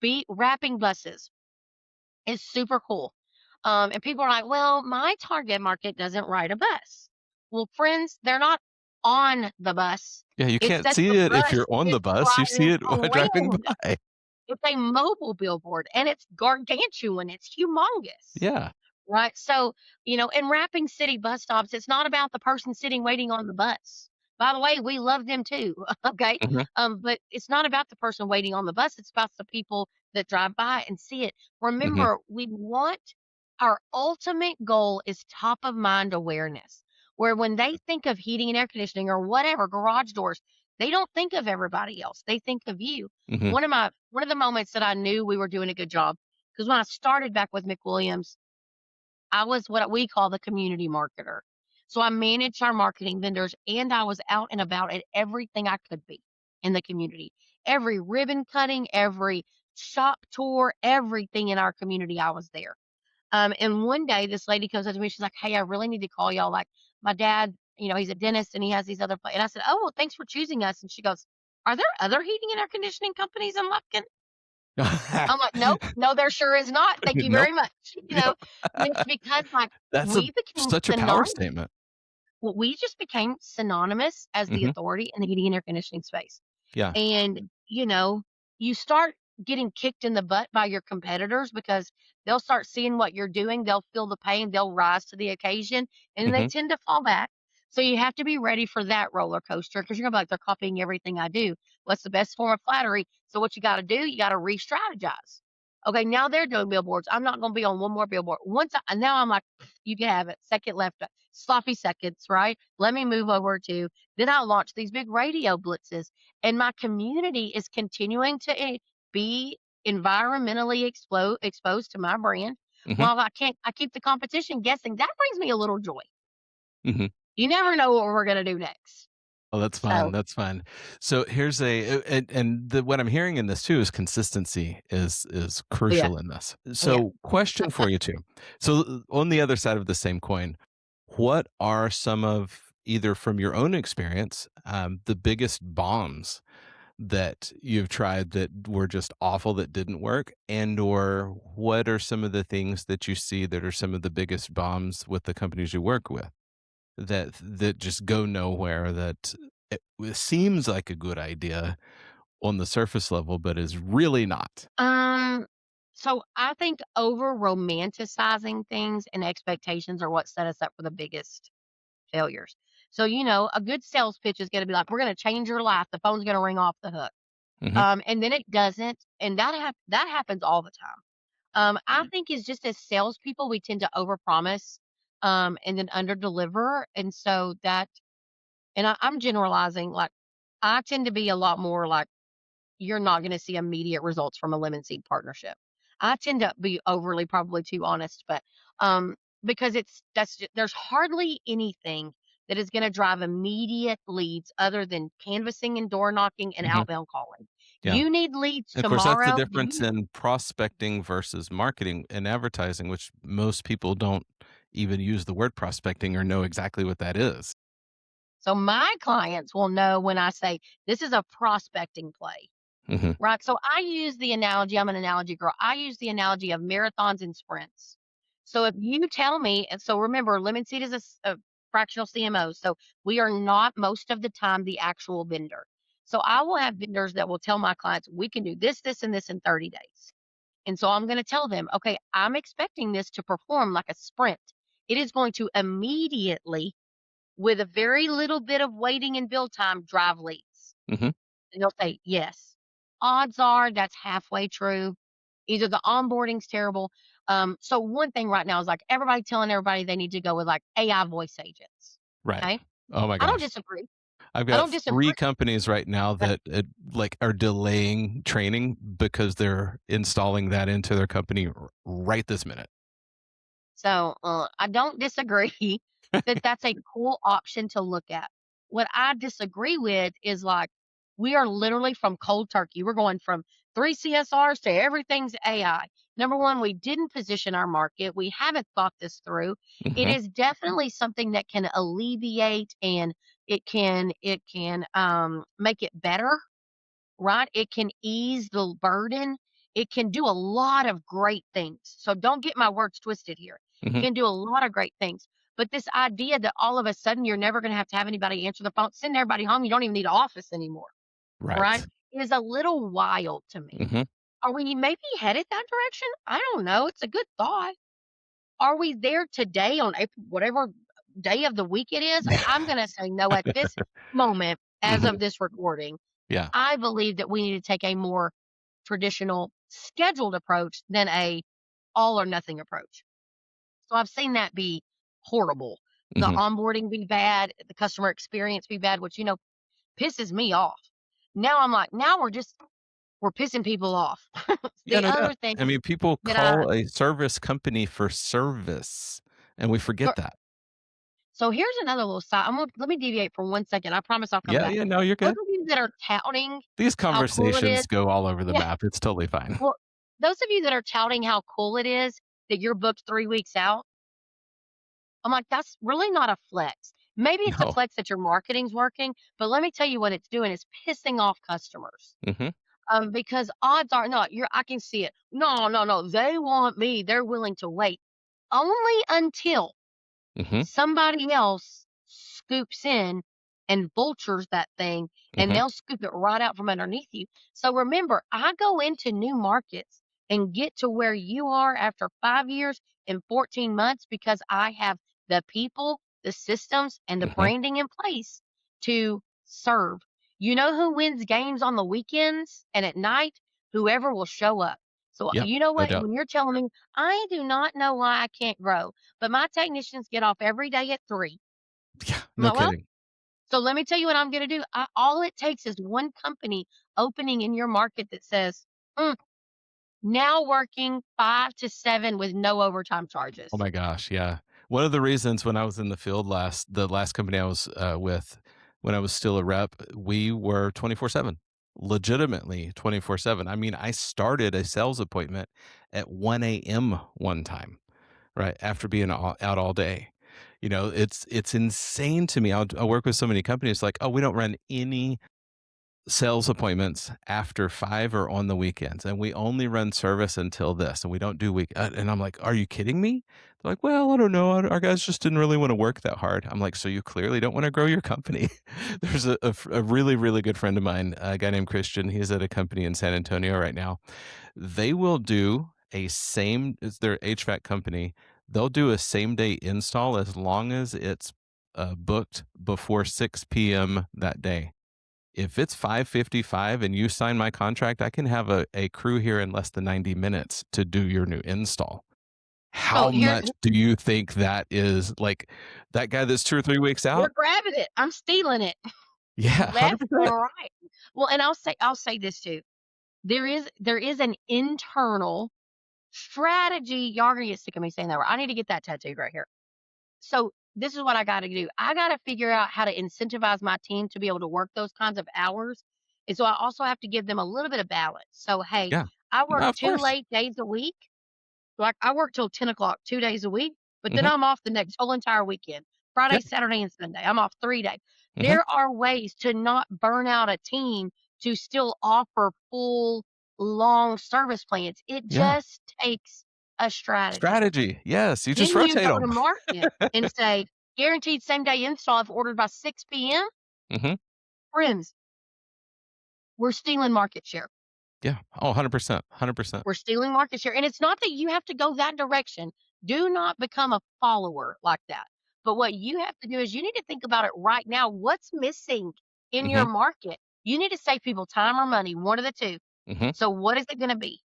be wrapping buses is super cool. And people are like, well, my target market doesn't ride a bus. Well, friends, they're not on the bus. yeah, you It's can't that see the it if bus you're on the is bus, you see driving it driving around. by. It's a mobile billboard and it's gargantuan. It's humongous. Yeah, Right? So, in wrapping city bus stops, it's not about the person sitting waiting on the bus. By the way, we love them too, okay? mhm, But it's not about the person waiting on the bus, it's about the people that drive by and see it. mhm, Remember, we want our ultimate goal is top of mind awareness, where when they think of heating and air conditioning or whatever, garage doors, they don't think of everybody else. They think of you. mhm, One of the moments that I knew we were doing a good job, because when I started back with McWilliams, I was what we call the community marketer. So I managed our marketing vendors and I was out and about at everything I could be in the community. Every ribbon cutting, every shop tour, everything in our community, I was there. And one day this lady comes up to me, she's like, "Hey, I really need to call y'all. Like, my dad, he's a dentist and he has these other and I said, "Oh, well, thanks for choosing us." And she goes, "Are there other heating and air conditioning companies in Lufkin?" mhm. I'm like, "Nope, no, there sure is not. Thank you Nope, very much." yep. And it's because, like, That's a we became such a power synonymous. statement. Well, we just became synonymous as the Mhm, authority in the heating and air conditioning space. yeah, And, you start getting kicked in the butt by your competitors because they'll start seeing what you're doing, they'll feel the pain, they'll rise to the occasion, and they mhm, tend to fall back. So you have to be ready for that roller coaster because you're gonna be like, they're copying everything I do. What's the best form of flattery? So what you got to do, you got to re-strategize. Okay, now they're doing billboards. I'm not gonna be on one more billboard. And now I'm like, you can have it. Second left, sloppy seconds, right? Let me move over to. Then I launch these big radio blitzes, and my community is continuing to be environmentally exposed to my brand. Hmm. While I keep the competition guessing. That brings me a little joy. Hmm. You never know what we're gonna do next. Oh, that's fun. So, That's fun. So here's what I'm hearing in this too is consistency is yeah, crucial in this. yeah. So question for you too. So on the other side of the same coin, what are some of either from your own experience, the biggest bombs that you've tried that were just awful that didn't work, and or what are some of the things that you see that are some of the biggest bombs with the companies you work with? That just go nowhere, that it seems like a good idea on the surface level, but is really not. Um, so I think over romanticizing things and expectations are what set us up for the biggest failures. So, a good sales pitch is gonna be like, "We're gonna change your life. The phone's gonna ring off the hook." Mhm, And then it doesn't, and that happens all the time. I think is just as salespeople, we tend to overpromise, and then underdeliver, and so that and I'm generalizing, like, I tend to be a lot more like, you're not gonna see immediate results from a lemon seed partnership. I tend to be overly probably too honest, but, because there's hardly anything that is gonna drive immediate leads other than canvassing and door knocking and mhm, outbound calling. yeah. You need leads And of course, that's the tomorrow. difference in prospecting versus marketing and advertising, which most people don't even use the word prospecting or know exactly what that is. So my clients will know when I say, "This is a prospecting play." Mhm, Right, so I use the analogy. I'm an analogy girl. I use the analogy of marathons and sprints. So if you tell me, and so remember, Lemon Seed is a fractional CMO, so we are not most of the time the actual vendor. So I will have vendors that will tell my clients, "We can do this, this, and this in 30 days." And so I'm gonna tell them, "Okay, I'm expecting this to perform like a sprint. It is going to immediately, with a very little bit of waiting and build time, drive leads." mhm, And they'll say, "Yes." Odds are that's halfway true. Either the onboarding's terrible. So one thing right now is like everybody telling everybody they need to go with like AI voice agents. right. Okay. Oh my I don't gosh. disagree. I've I got don't 3 disagree. companies right now that, like, are delaying training because they're installing that into their company right this minute. So, I don't disagree that that's a cool option to look at. What I disagree with is like, we are literally from cold turkey. We're going from 3 CSRs to everything's AI. Number one, we didn't position our market. We haven't thought this through. It Mhm, is definitely something that can alleviate and it can make it better, right? It can ease the burden. It can do a lot of great things. So don't get my words twisted here. It mhm, can do a lot of great things. But this idea that all of a sudden you're never going to have anybody answer the phone, send everybody home, you don't even need an office anymore, right? right. Is a little wild to me. Mhm, Are we maybe headed that direction? I don't know. It's a good thought. Are we there today on April, whatever day of the week it is? I'm going to say no at this moment as mhm, of this recording. yeah, I believe that we need to take a more traditional scheduled approach than a all or nothing approach. So I've seen that be horrible. The mhm. onboarding be bad, the customer experience be bad, which, pisses me off. Now I'm like, now we're pissing people off. Yeah, The no doubt. other thing I mean, people that I call a service company for service, and we forget so that. so here's another little side. Let me deviate for 1 second. I promise I'll come Yeah, back. yeah, no, you're Those good. of you that are touting These how cool it is. conversations go all over the Yeah. map. It's totally fine. Well, those of you that are touting how cool it is that you're booked 3 weeks out, I'm like, that's really not a flex. Maybe it's a No. flex that your marketing's working, but let me tell you what it's doing. It's pissing off customers. Mhm, Because odds are not I can see it. No, no, no. They want me. They're willing to wait only until mhm, somebody else scoops in and vultures that thing, and mhm. they'll scoop it right out from underneath you. So remember, I go into new markets and get to where you are after 5 years and 14 months because I have the people the systems, and the Hmm. branding in place to serve. You know who wins games on the weekends and at night? Whoever will show up. So, Yep. you know No what? doubt. When you're telling me, I do not know why I can't grow, but my technicians get off every day at 3. Yeah. I'm No like, well, kidding. so let me tell you what I'm going to do. All it takes is one company opening in your market that says, "Mm, now working 5 to 7 with no overtime Oh charges." my gosh, yeah. One of the reasons when I was in the field the last company I was with, when I was still a rep, we were 24/7, legitimately 24/7. I mean, I started a sales appointment at 1 a.m. one time, right after being out all day. It's insane to me. I work with so many companies like, oh, we don't run any sales appointments after 5 or on the weekends, and we only run service until this, and we don't do and I'm like, "Are you kidding me?" They're like, "Well, I don't know, our guys just didn't really wanna work that hard." I'm like, "So you clearly don't wanna grow your company." There's a really, really good friend of mine, a guy named Christian, he's at a company in San Antonio right now. They will do it's their HVAC company, they'll do a same-day install as long as it's, booked before 6 p.m. that day. If it's 5:55 and you sign my contract, I can have a crew here in less than 90 minutes to do your new install. So How here, much do you think that is? Like, that guy that's 2 or 3 weeks we're out? grabbing it. I'm stealing it Yeah, left and 100%. right. Well, and I'll say this too. There is an internal strategy. Y'all are gonna get sick of me saying that word. I need to get that tattooed right here. So this is what I got to do. I got to figure out how to incentivize my team to be able to work those kinds of hours. And so I also have to give them a little bit of balance. So, hey, Yeah. I work No, of two course. late days a week. Like I work till 10 o'clock 2 days a week, but then Mhm, I'm off the next whole entire weekend. yeah, Friday, Saturday, and Sunday. I'm off 3 days. mhm, There are ways to not burn out a team to still offer full, long service plans. It yeah. just takes a strategy. Strategy, yes, you just Then you rotate go to them. market and say, "Guaranteed same-day install if ordered by 6 p.m." Mhm, Friends, we're stealing market share. yeah. Oh, 100%, 100%. We're stealing market share, and it's not that you have to go that direction. Do not become a follower like that. But what you have to do is you need to think about it right now. What's missing in your Mhm, market? You need to save people time or money, one of the 2. mhm, So what is it gonna be?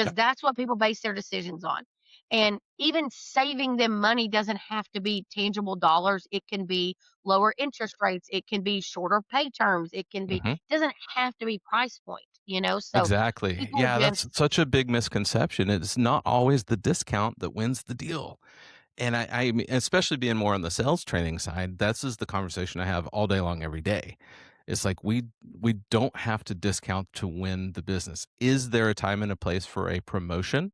yeah, Because that's what people base their decisions on. And even saving them money doesn't have to be tangible dollars. It can be lower interest rates. It can be shorter pay terms. It can be, mhm. doesn't have to be price point, you know? So Exactly. people Yeah, just that's such a big misconception. It's not always the discount that wins the deal. And I mean, especially being more on the sales training side, that's just the conversation I have all day long, every day. It's like we don't have to discount to win the business. Is there a time and a place for a promotion?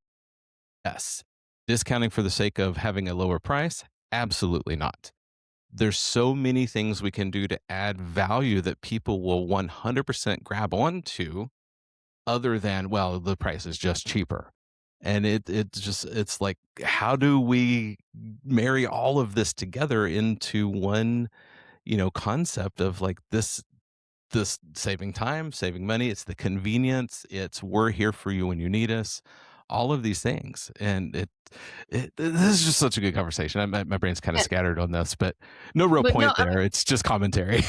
Yes. Discounting for the sake of having a lower price? Absolutely not. There's so many things we can do to add value that people will 100% grab onto other than, well, the price is just cheaper. And it's like, how do we marry all of this together into one, concept of like this saving time, saving money, it's the convenience, it's we're here for you when you need us, all of these things. And this is just such a good conversation. My brain's kind of yeah, scattered on this, but no real but no, point I mean, there. It's just commentary.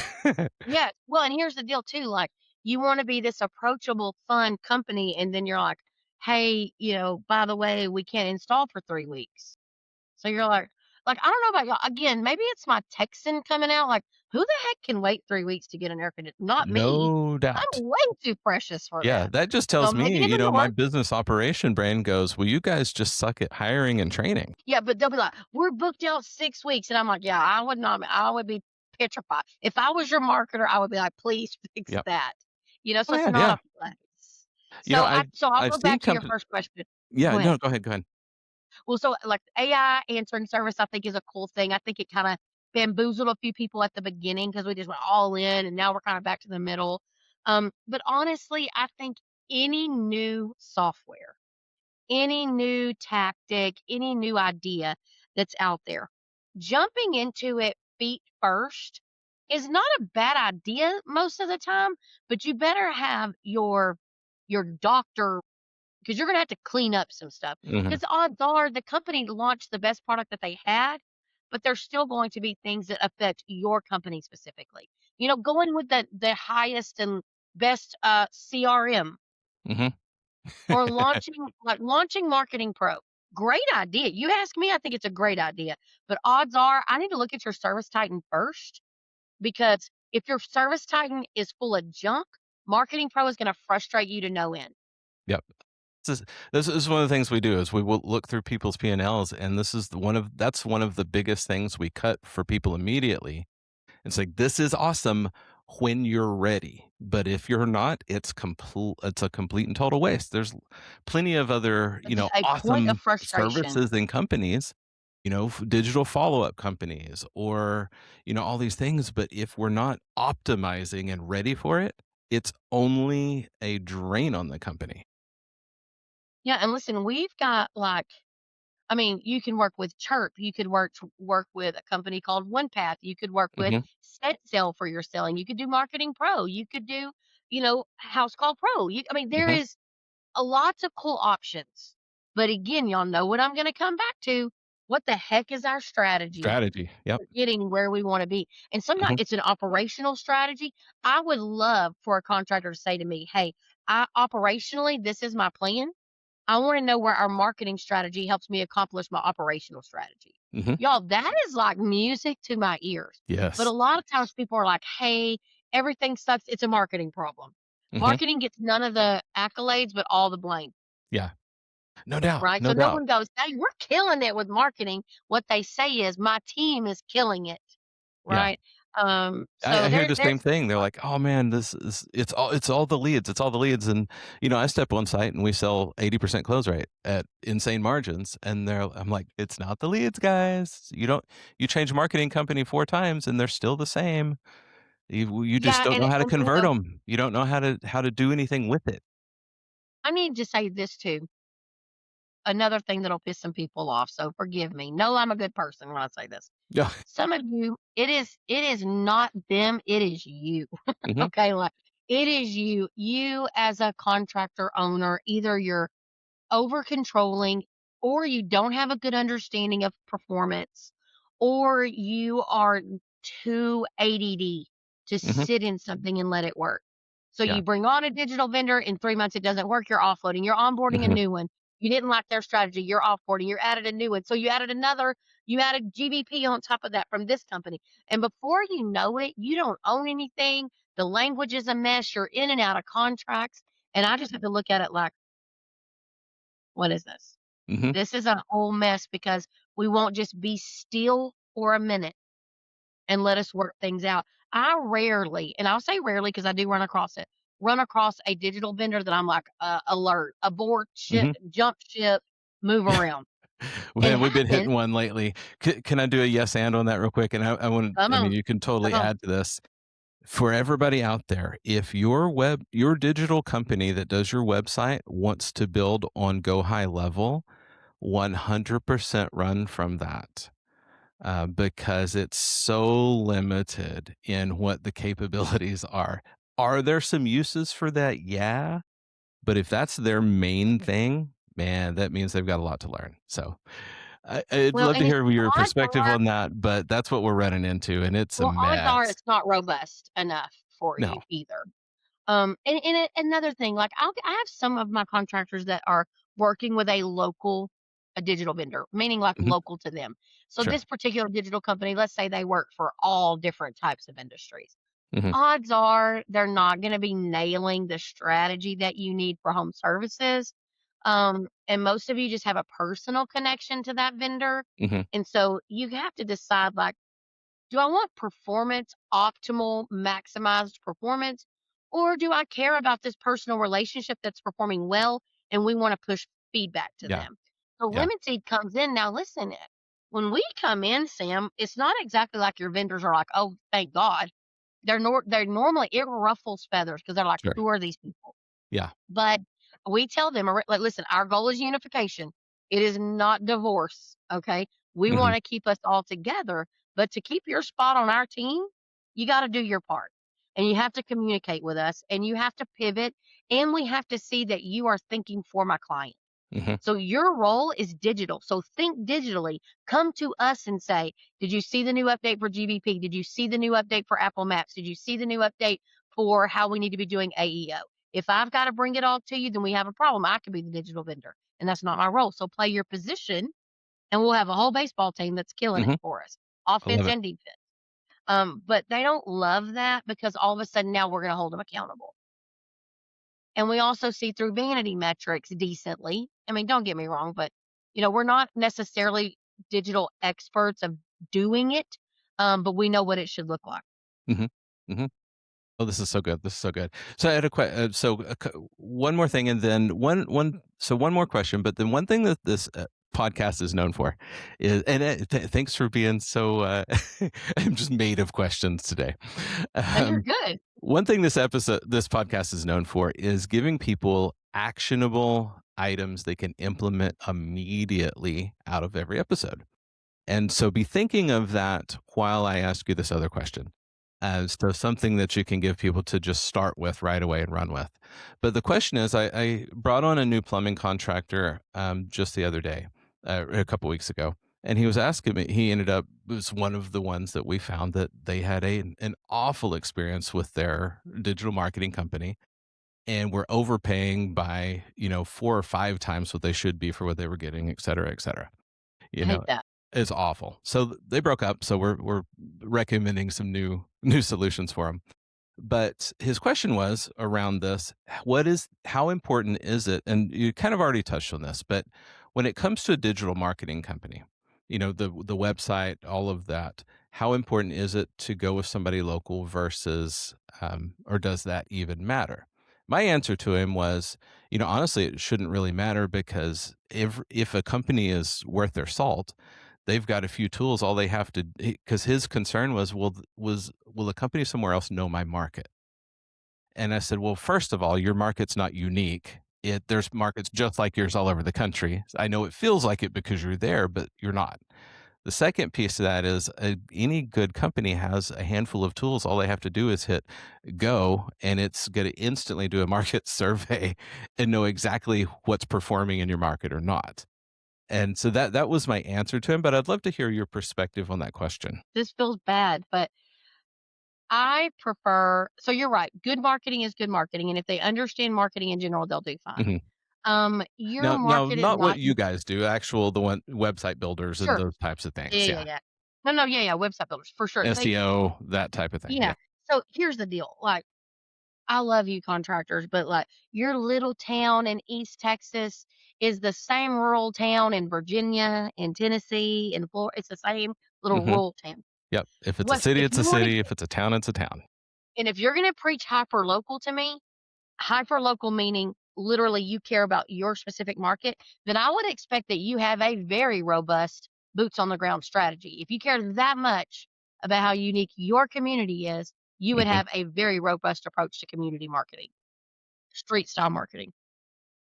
yeah. Well, and here's the deal too. Like, you want to be this approachable, fun company, and then you're like, hey, by the way, we can't install for 3 weeks. So you're like, I don't know about y'all. Again, maybe it's my Texan coming out. Like, who the heck can wait 3 weeks to get an air conditioner? Not me. No doubt. I'm way too precious for Yeah, that. that just So tells maybe me, it doesn't my work. business operation brain goes, well, you guys just suck at hiring and training. Yeah, but they'll be like, "We're booked out 6 weeks," and I'm like, "Yeah, I would not. I would be petrified. If I was your marketer, I would be like, 'Please fix Yep. that.'" Oh So it's yeah, not yeah. a flex. You know, So I'll I've go seen back to your company. first question. Yeah, Go no, ahead. go ahead, go ahead. Well, so, like, AI answering service, I think is a cool thing. I think it kinda bamboozled a few people at the beginning because we just went all in, and now we're kinda back to the middle. But honestly, I think any new software, any new tactic, any new idea that's out there, jumping into it feet first is not a bad idea most of the time, but you better have your doctor, because you're gonna have to clean up some stuff. Mhm. Because odds are the company launched the best product that they had, but there's still going to be things that affect your company specifically. Going with the highest and best CRM Mhm. or launching Marketing Pro. Great idea. You ask me, I think it's a great idea. But odds are I need to look at your Service Titan first, because if your Service Titan is full of junk, Marketing Pro is going to frustrate you to no end. Yep. This is one of the things we do is we will look through people's P&Ls, and this is that's one of the biggest things we cut for people immediately. It's like, this is awesome when you're ready, but if you're not, it's a complete and total waste. There's plenty of other, Just a point of awesome frustration. services and companies, digital follow-up companies or, all these things, but if we're not optimizing and ready for it, it's only a drain on the company. Yeah, and listen, we've got I mean, you can work with Chirp, you could work with a company called OnePath, you could work with Mhm, Set Sale for your selling, you could do Marketing Pro, you could do, House Call Pro. I mean, there mhm. is a lots of cool options. But again, y'all know what I'm gonna come back to. What the heck is our strategy Strategy. Yep. for getting where we wanna be? And sometimes Mhm, it's an operational strategy. I would love for a contractor to say to me, "Hey, I operationally, this is my plan. I wanna know where our marketing strategy helps me accomplish my operational strategy." mhm. Y'all, that is like music to my ears. But a Yes. lot of times people are like, "Hey, everything sucks. It's a marketing problem." Mhm. Marketing gets none of the accolades, but all the blame. Yeah. No doubt, Right? So no no doubt. one goes, "Hey, we're killing it with marketing." What they say is, "My team is killing it." Yeah. Right? I So I hear there the there's same thing. They're like, "Oh, man, this is it's all the leads, it's all the leads," and, I step on site and we sell 80% close rate at insane margins, and I'm like, "It's not the leads, guys. You change marketing company 4 times and they're still the same. You just yeah, don't and know how to and convert them. You don't know how to do anything with it." I need to say this too, another thing that'll piss some people off, so forgive me. No, I'm a good person when I say this. Yeah. Some of you, it is not them, it is you. Mhm, Okay? Like, it is you. You as a contractor owner, either you're over controlling, or you don't have a good understanding of performance, or you are too ADD to mhm. sit in something and let it work. So Yeah. you bring on a digital vendor, in 3 months it doesn't work, you're offloading, you're onboarding a Mhm, new one. You didn't like their strategy, you're offboarding, you added a new one. So you added GBP on top of that from this company. And before you know it, you don't own anything. The language is a mess. You're in and out of contracts. And I just have to look at it like, what is this? mhm. This is a whole mess because we won't just be still for a minute and let us work things out. I rarely, and I'll say rarely because I do run across a digital vendor that I'm like, alert, abort, ship, Mhm. jump ship, move around. It Man, we've been hitting happens. one lately. Can I do a yes and on that real quick? And Come I mean, on, you can totally come on. add to this. For everybody out there, if your digital company that does your website wants to build on Go High Level, 100% run from that, because it's so limited in what the capabilities are. Are there some uses for that? Yeah, but if that's their main thing, man, that means they've got a lot to learn. So I'd Well, love to and it's hear your odds perspective are on that, but that's what we're running into, and it's a odds are mess. it's not robust enough for you No. either. Another thing, like I have some of my contractors that are working with a digital vendor, meaning like Mhm. local to them. So Sure. this particular digital company, let's say they work for all different types of industries. Mhm. Odds are they're not going to be nailing the strategy that you need for home services. And most of you just have a personal connection to that vendor. Mhm. And so you have to decide, like, do I want performance, optimal, maximized performance? Or do I care about this personal relationship that's performing well and we want to push feedback to Yeah. them? So Yeah. Lemon Seed comes in. Now, listen, when we come in, Sam, it's not exactly like your vendors are like, oh, thank God. They're normally, it ruffles feathers because they're like, Sure. who are these people? Yeah. But we tell them, like, listen, our goal is unification. It is not divorce. Okay. We Mhm. want to keep us all together. But to keep your spot on our team, you got to do your part. And you have to communicate with us and you have to pivot. And we have to see that you are thinking for my client. Hmm. So your role is digital. So think digitally. Come to us and say, did you see the new update for GBP? Did you see the new update for Apple Maps? Did you see the new update for how we need to be doing AEO? If I've got to bring it all to you, then we have a problem. I could be the digital vendor, and that's not my role. So play your position, and we'll have a whole baseball team that's killing it Hmm. for us, I love offense it. and defense. But they don't love that because all of a sudden now we're going to hold them accountable. And we also see through vanity metrics decently. I mean, don't get me wrong, but we're not necessarily digital experts of doing it, but we know what it should look like. Hmm. Hmm. Oh, this is so good. This is so good. So I had one more thing, and then one more question. But then one thing that this podcast is known for is, and thanks for being so. I'm just made of questions today. And you're Um, good. One thing this podcast is known for is giving people actionable items they can implement immediately out of every episode. And so be thinking of that while I ask you this other question as to something that you can give people to just start with right away and run with. But the question is, I brought on a new plumbing contractor just the other day, a couple weeks ago, and he was asking me. He ended up was one of the ones that we found that they had an awful experience with their digital marketing company, and were overpaying by 4 or 5 times what they should be for what they were getting, et cetera, et cetera. I You know, hate that. it's awful. So they broke up. So we're recommending some new solutions for him. But his question was around this: how important is it? And you kind of already touched on this, but when it comes to a digital marketing company, the website, all of that, how important is it to go with somebody local versus, or does that even matter? My answer to him was, honestly, it shouldn't really matter because if a company is worth their salt, they've got a few tools. All they have to, because his concern was, will a company somewhere else know my market? And I said, well, first of all, your market's not unique. There's markets just like yours all over the country. I know it feels like it because you're there, but you're not. The second piece of that is any good company has a handful of tools. All they have to do is hit go, and it's going to instantly do a market survey and know exactly what's performing in your market or not. And so that was my answer to him. But I'd love to hear your perspective on that question. This feels bad, but I prefer. So you're right. Good marketing is good marketing, and if they understand marketing in general, they'll do fine. Hmm. Your Now, market is not what not you guys do. Actual the one website builders and sure. those types of Yeah, things. yeah, Yeah, yeah. No, yeah, yeah. Website builders for sure. SEO, that type of thing. Yeah. Yeah. So here's the deal. Like, I love you contractors, but like your little town in East Texas is the same rural town in Virginia, in Tennessee, in Florida. It's the same little Hmm. rural town. Yep. If it's a What city, if it's a you want to city. get If it's a town, it's a town. and if you're gonna preach hyper local to me, hyper local meaning literally you care about your specific market, then I would expect that you have a very robust boots on the ground strategy. If you care that much about how unique your community is, you would Hmm. have a very robust approach to community marketing, street style marketing.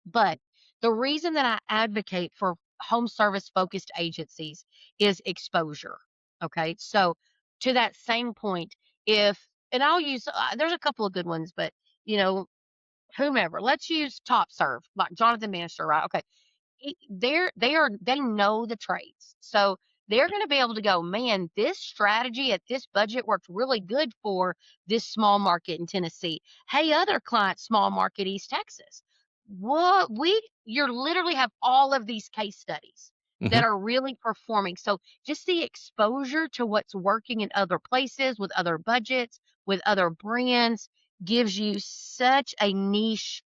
But the reason that I advocate for home service focused agencies is exposure. Okay. So, to that same point, and I'll use, there's a couple of good ones, but you know, whomever, let's use Top Serve, like Jonathan Bannister, right? Okay. They know the trades. So they're going to be able to go, man, this strategy at this budget worked really good for this small market in Tennessee. Hey, other clients, small market East Texas. What you're literally have all of these case studies Hmm. that are really performing. So just the exposure to what's working in other places with other budgets, with other brands gives you such a niche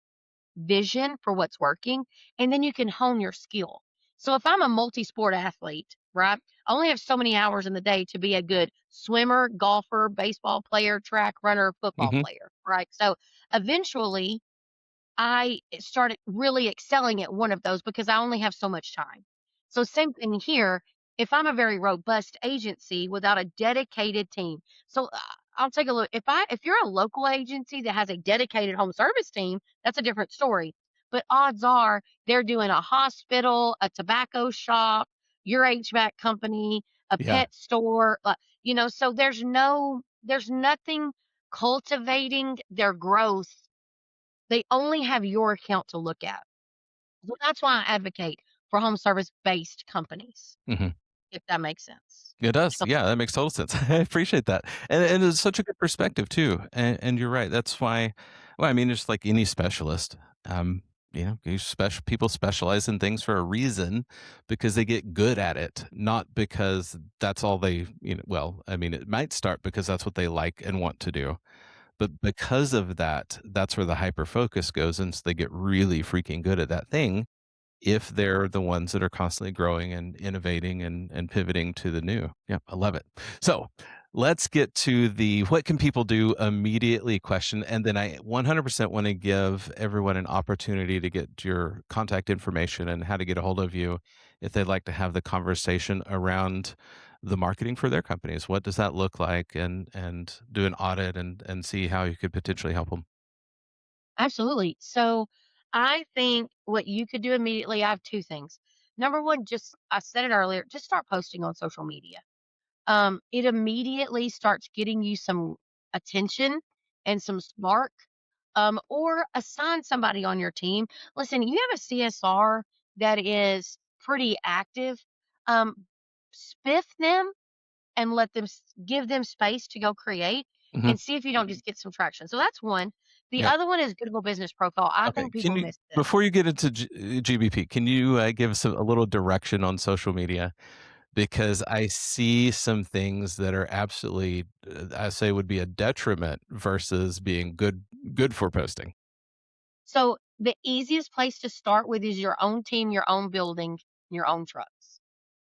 vision for what's working, and then you can hone your skill. So if I'm a multi-sport athlete, right? I only have so many hours in the day to be a good swimmer, golfer, baseball player, track runner, football Hmm. player, right? So eventually I started really excelling at one of those because I only have so much time. So same thing here. If I'm a very robust agency without a dedicated team, so I'll take a look. If you're a local agency that has a dedicated home service team, that's a different story. But odds are they're doing a hospital, a tobacco shop, your HVAC company, a Yeah. pet store. So there's nothing cultivating their growth. They only have your account to look at. So that's why I advocate for home service-based companies, Mhm. if that makes sense. It does. Yeah, that makes total sense. I appreciate that. And it's such a good perspective too. And you're right. That's why well, I mean, it's like any specialist. Um, people specialize in things for a reason because they get good at it, not because that's all well, I mean, it might start because that's what they like and want to do. But because of that, that's where the hyper focus goes, and so they get really freaking good at that thing if they're the ones that are constantly growing and innovating and pivoting to the new. Yeah, I love it. So let's get to the what can people do immediately question. And then I 100% want to give everyone an opportunity to get your contact information and how to get a hold of you if they'd like to have the conversation around the marketing for their companies. What does that look like? And do an audit and see how you could potentially help them. Absolutely. So I think what you could do immediately, I have 2 things. Number 1, just I said it earlier, just start posting on social media. It immediately starts getting you some attention and some spark, or assign somebody on your team. Listen, you have a CSR that is pretty active. Um, Spiff them and let them give them space to go create Hmm. and see if you don't just get some traction. So that's one. The Yeah. other one is Google Business Profile. I Okay. think people Can you miss this. before you get into GBP, can you give us a little direction on social media? Because I see some things that are absolutely, I say, would be a detriment versus being good for posting. So the easiest place to start with is your own team, your own building, your own trucks.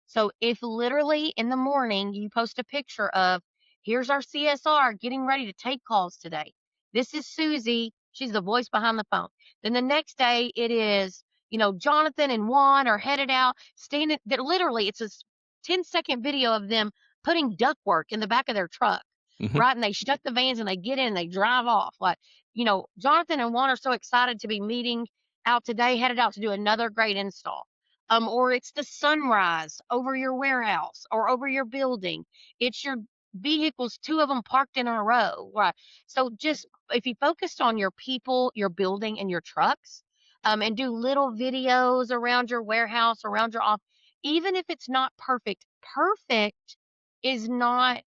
So if literally in the morning you post a picture of, here's our CSR getting ready to take calls today. This is Susie. She's the voice behind the phone. Then the next day it is, Jonathan and Juan are headed out, standing that literally it's a 10-second video of them putting ductwork in the back of their truck. Hmm. Right. And they shut the vans and they get in and they drive off. Like, Jonathan and Juan are so excited to be meeting out today, headed out to do another great install, or it's the sunrise over your warehouse or over your building. It's your vehicles, two of them parked in a row, right? So just if you focused on your people, your building, and your trucks, and do little videos around your warehouse, around your office, even if it's not perfect, perfect is not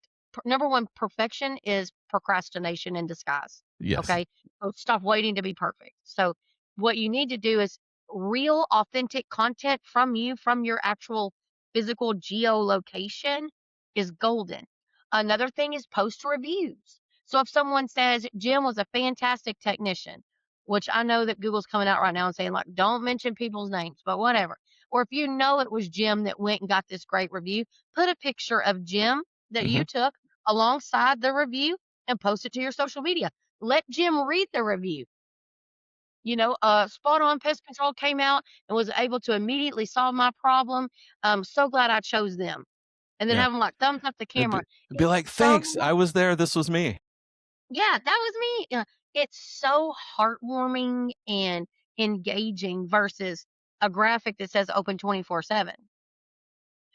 number one. Perfection is procrastination in disguise. Yes, Okay, so stop waiting to be perfect. So what you need to do is real authentic content from you, from your actual physical geolocation is golden. Another thing is post reviews. So if someone says Jim was a fantastic technician, which I know that Google's coming out right now and saying, like, don't mention people's names, but whatever. Or if you know it was Jim that went and got this great review, put a picture of Jim that hmm you took alongside the review and post it to your social media. Let Jim read the review. Spot On Pest Control came out and was able to immediately solve my problem. I'm so glad I chose them. And then yeah. have them like thumbs up the It'd camera. be It's like, so thanks, I was there. This was me. Yeah, that was me. It's so heartwarming and engaging versus a graphic that says open 24/7.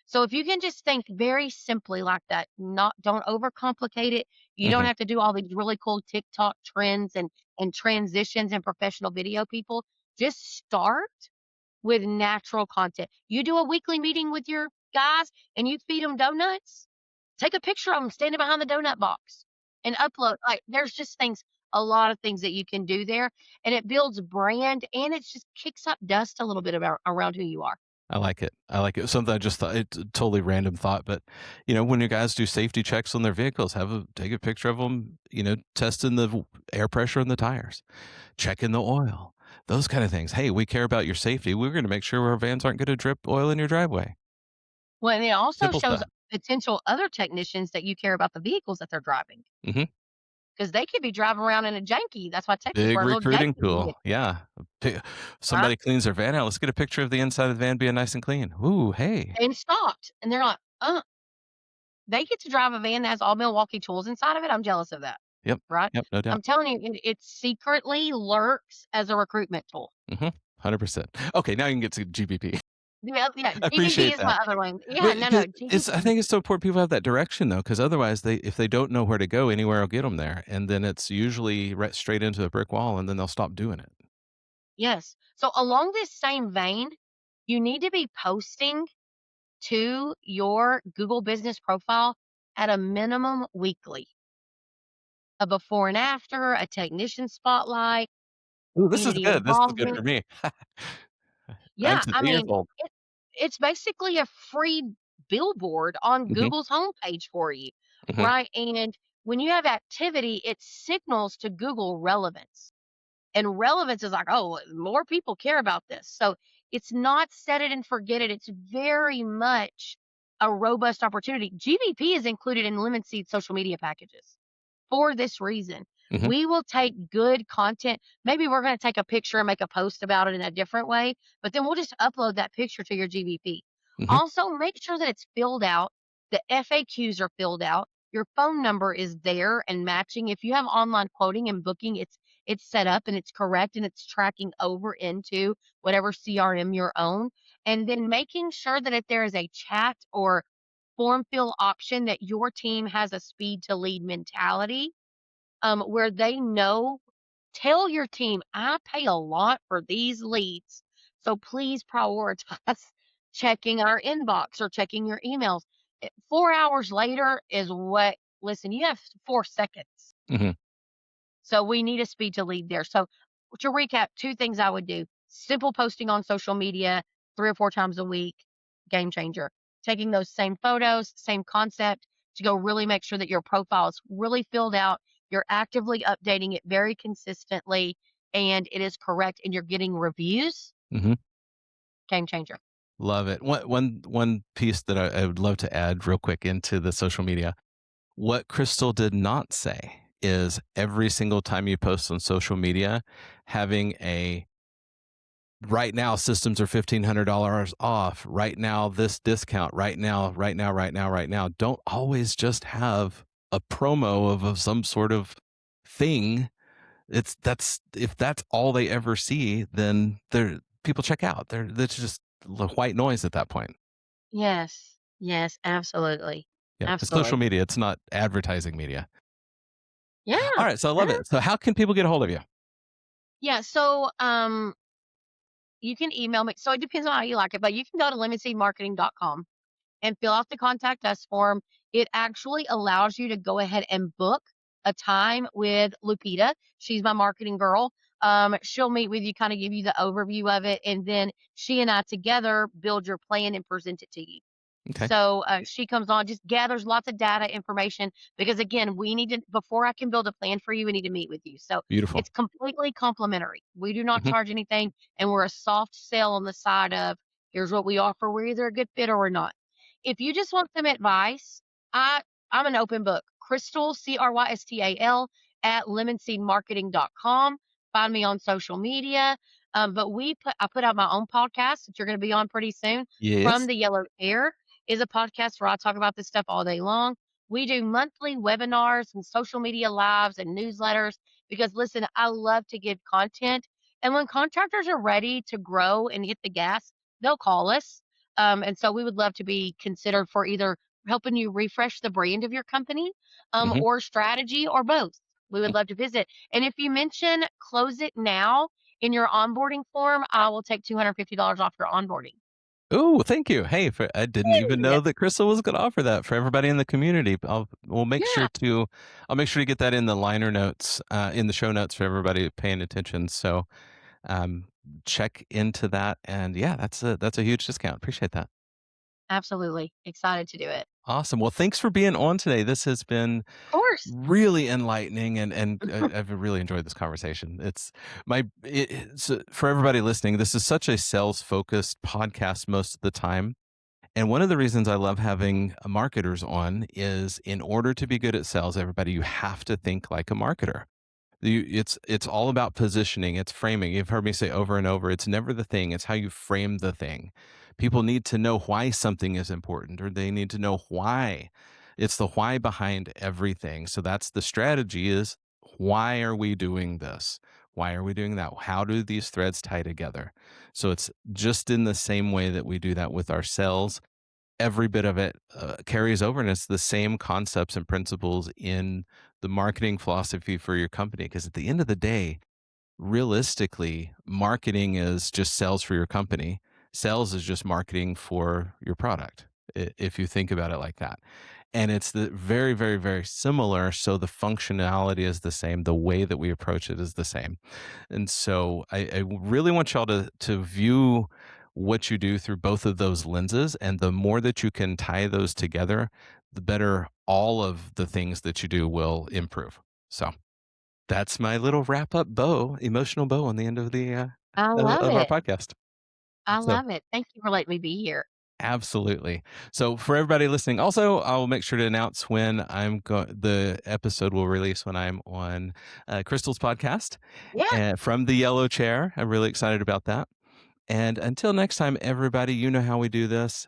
So if you can just think very simply like that, not don't overcomplicate it. You don't Hmm. have to do all these really cool TikTok trends and transitions and professional video people. Just start with natural content. You do a weekly meeting with your guys and you feed them donuts. Take a picture of them standing behind the donut box and upload. Like there's just a lot of things that you can do there, and it builds brand and it just kicks up dust a little bit about around who you are. I like it. I like it. Something I just thought it's a totally random thought, but when you guys do safety checks on their vehicles, take a picture of them, testing the air pressure in the tires, checking the oil, those kind of things. Hey, we care about your safety. We're going to make sure our vans aren't going to drip oil in your driveway. Well, and it also Simple shows stuff. potential other technicians that you care about the vehicles that they're driving Hmm. because they could be driving around in a janky. That's why Texas Big we're a little recruiting janky tool. vehicle, Yeah. right? Somebody cleans their van out. Let's get a picture of the inside of the van being nice and clean. Ooh, hey. And stopped, and they're like, they get to drive a van that has all Milwaukee tools inside of it. I'm jealous of that, Yep. right? Yep. No doubt. I'm telling you, it secretly lurks as a recruitment tool. 100%. Okay. Now you can get to GBP. Yeah, yeah, I GBP appreciate is that. my other one. Yeah, But no, 'cause no, I GBP. think it's so important people have that direction though, because otherwise if they don't know where to go, anywhere will get them there, and then it's usually right straight into a brick wall, and then they'll stop doing it. Yes. So along this same vein, you need to be posting to your Google business profile at a minimum weekly. A before and after, a technician spotlight, Ooh, this is community good. This is good for involvement. me. I'm Yeah, I 50 years mean, old. it's basically a free billboard on Mhm, Google's homepage for you, mhm, right? And when you have activity, it signals to Google relevance. And relevance is like, oh, more people care about this. So it's not set it and forget it. It's very much a robust opportunity. GVP is included in Lemon Seed social media packages for this reason. mhm, We will take good content. Maybe we're going to take a picture and make a post about it in a different way, but then we'll just upload that picture to your GVP. mhm, Also, make sure that it's filled out. The FAQs are filled out. Your phone number is there and matching. If you have online quoting and booking, it's set up and it's correct and it's tracking over into whatever CRM you're own. And then making sure that if there is a chat or form fill option that your team has a speed to lead mentality, where they know, tell your team, I pay a lot for these leads. So please prioritize checking our inbox or checking your emails. 4 hours later is what, listen, you have 4 seconds. mhm, So we need a speed to lead there. So to recap, two things I would do: simple posting on social media 3 or 4 times a week, game changer. Taking those same photos, same concept to go really make sure that your profile is really filled out. You're actively updating it very consistently and it is correct and you're getting reviews, mhm. game changer. Love it. One piece that I would love to add real quick into the social media. What Crystal did not say is every single time you post on social media, having a right now systems are $1,500 off. Right now, this discount. Right now, right now, right now, right now. Don't always just have a promo of some sort of thing. It's that's if that's all they ever see, then they're people check out. That's just white noise at that point. Yes. Yes, absolutely. Yeah, it's social Absolutely. media. It's not advertising media. Yeah. All right, so I love Yeah. it. So how can people get a hold of you? Yeah. So you can email me. So it depends on how you like it, but you can go to lemonseedmarketing.com and fill out the contact us form. It actually allows you to go ahead and book a time with Lupita. She's my marketing girl. She'll meet with you, kind of give you the overview of it, and then she and I together build your plan and present it to you. Okay, So she comes on, just gathers lots of data information because again, we need to before I can build a plan for you, we need to meet with you. So beautiful. it's completely complimentary. We do not Mhm, charge anything, and we're a soft sell on the side of here's what we offer. We're either a good fit or we're not. If you just want some advice, I I'm an open book. Crystal Crystal at lemonseedmarketing.com. Find me on social media. But I put out my own podcast that you're going to be on pretty soon. From yes. the Yellow Pair is a podcast where I talk about this stuff all day long. We do monthly webinars and social media lives and newsletters because listen, I love to give content. And when contractors are ready to grow and hit the gas, they'll call us. And so we would love to be considered for either helping you refresh the brand of your company, Mhm, or strategy or both. We would mm. love to visit. And if you mention close it now in your onboarding form, I will take $250 off your onboarding. Ooh, thank you. Hey, I didn't even Yeah. know that Crystal was gonna offer that for everybody in the community. We'll make Yeah. sure to I'll make sure to get that in the liner notes, in the show notes for everybody paying attention. So, um, check into that, and yeah, that's a huge discount. Appreciate that. Absolutely. Excited to do it. Awesome. Well, thanks for being on today. This has been Of course. really enlightening, and I've really enjoyed this conversation. So for everybody listening, this is such a sales focused podcast most of the time. And one of the reasons I love having marketers on is in order to be good at sales, everybody, you have to think like a marketer. It's all about positioning. It's framing. You've heard me say over and over. It's never the thing. It's how you frame the thing. People need to know why something is important, or they need to know why. It's the why behind everything. So that's the strategy: is why are we doing this? Why are we doing that? How do these threads tie together? So it's just in the same way that we do that with our sales. Every bit of it carries over, and it's the same concepts and principles in the marketing philosophy for your company. Because at the end of the day, realistically, marketing is just sales for your company. Sales is just marketing for your product, if you think about it like that. And it's the very, very, very similar. So the functionality is the same. The way that we approach it is the same. And so I really want y'all to view what you do through both of those lenses. And the more that you can tie those together, the better all of the things that you do will improve. So that's my little wrap up bow, emotional bow on the end of the I love of our it. podcast. I So love it. Thank you for letting me be here. absolutely. So for everybody listening, also I'll make sure to announce when the episode will release when I'm on Crystal's podcast Yeah. from the yellow chair. I'm really excited about that. And until next time, everybody, you know how we do this.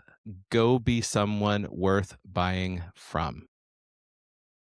Go be someone worth buying from.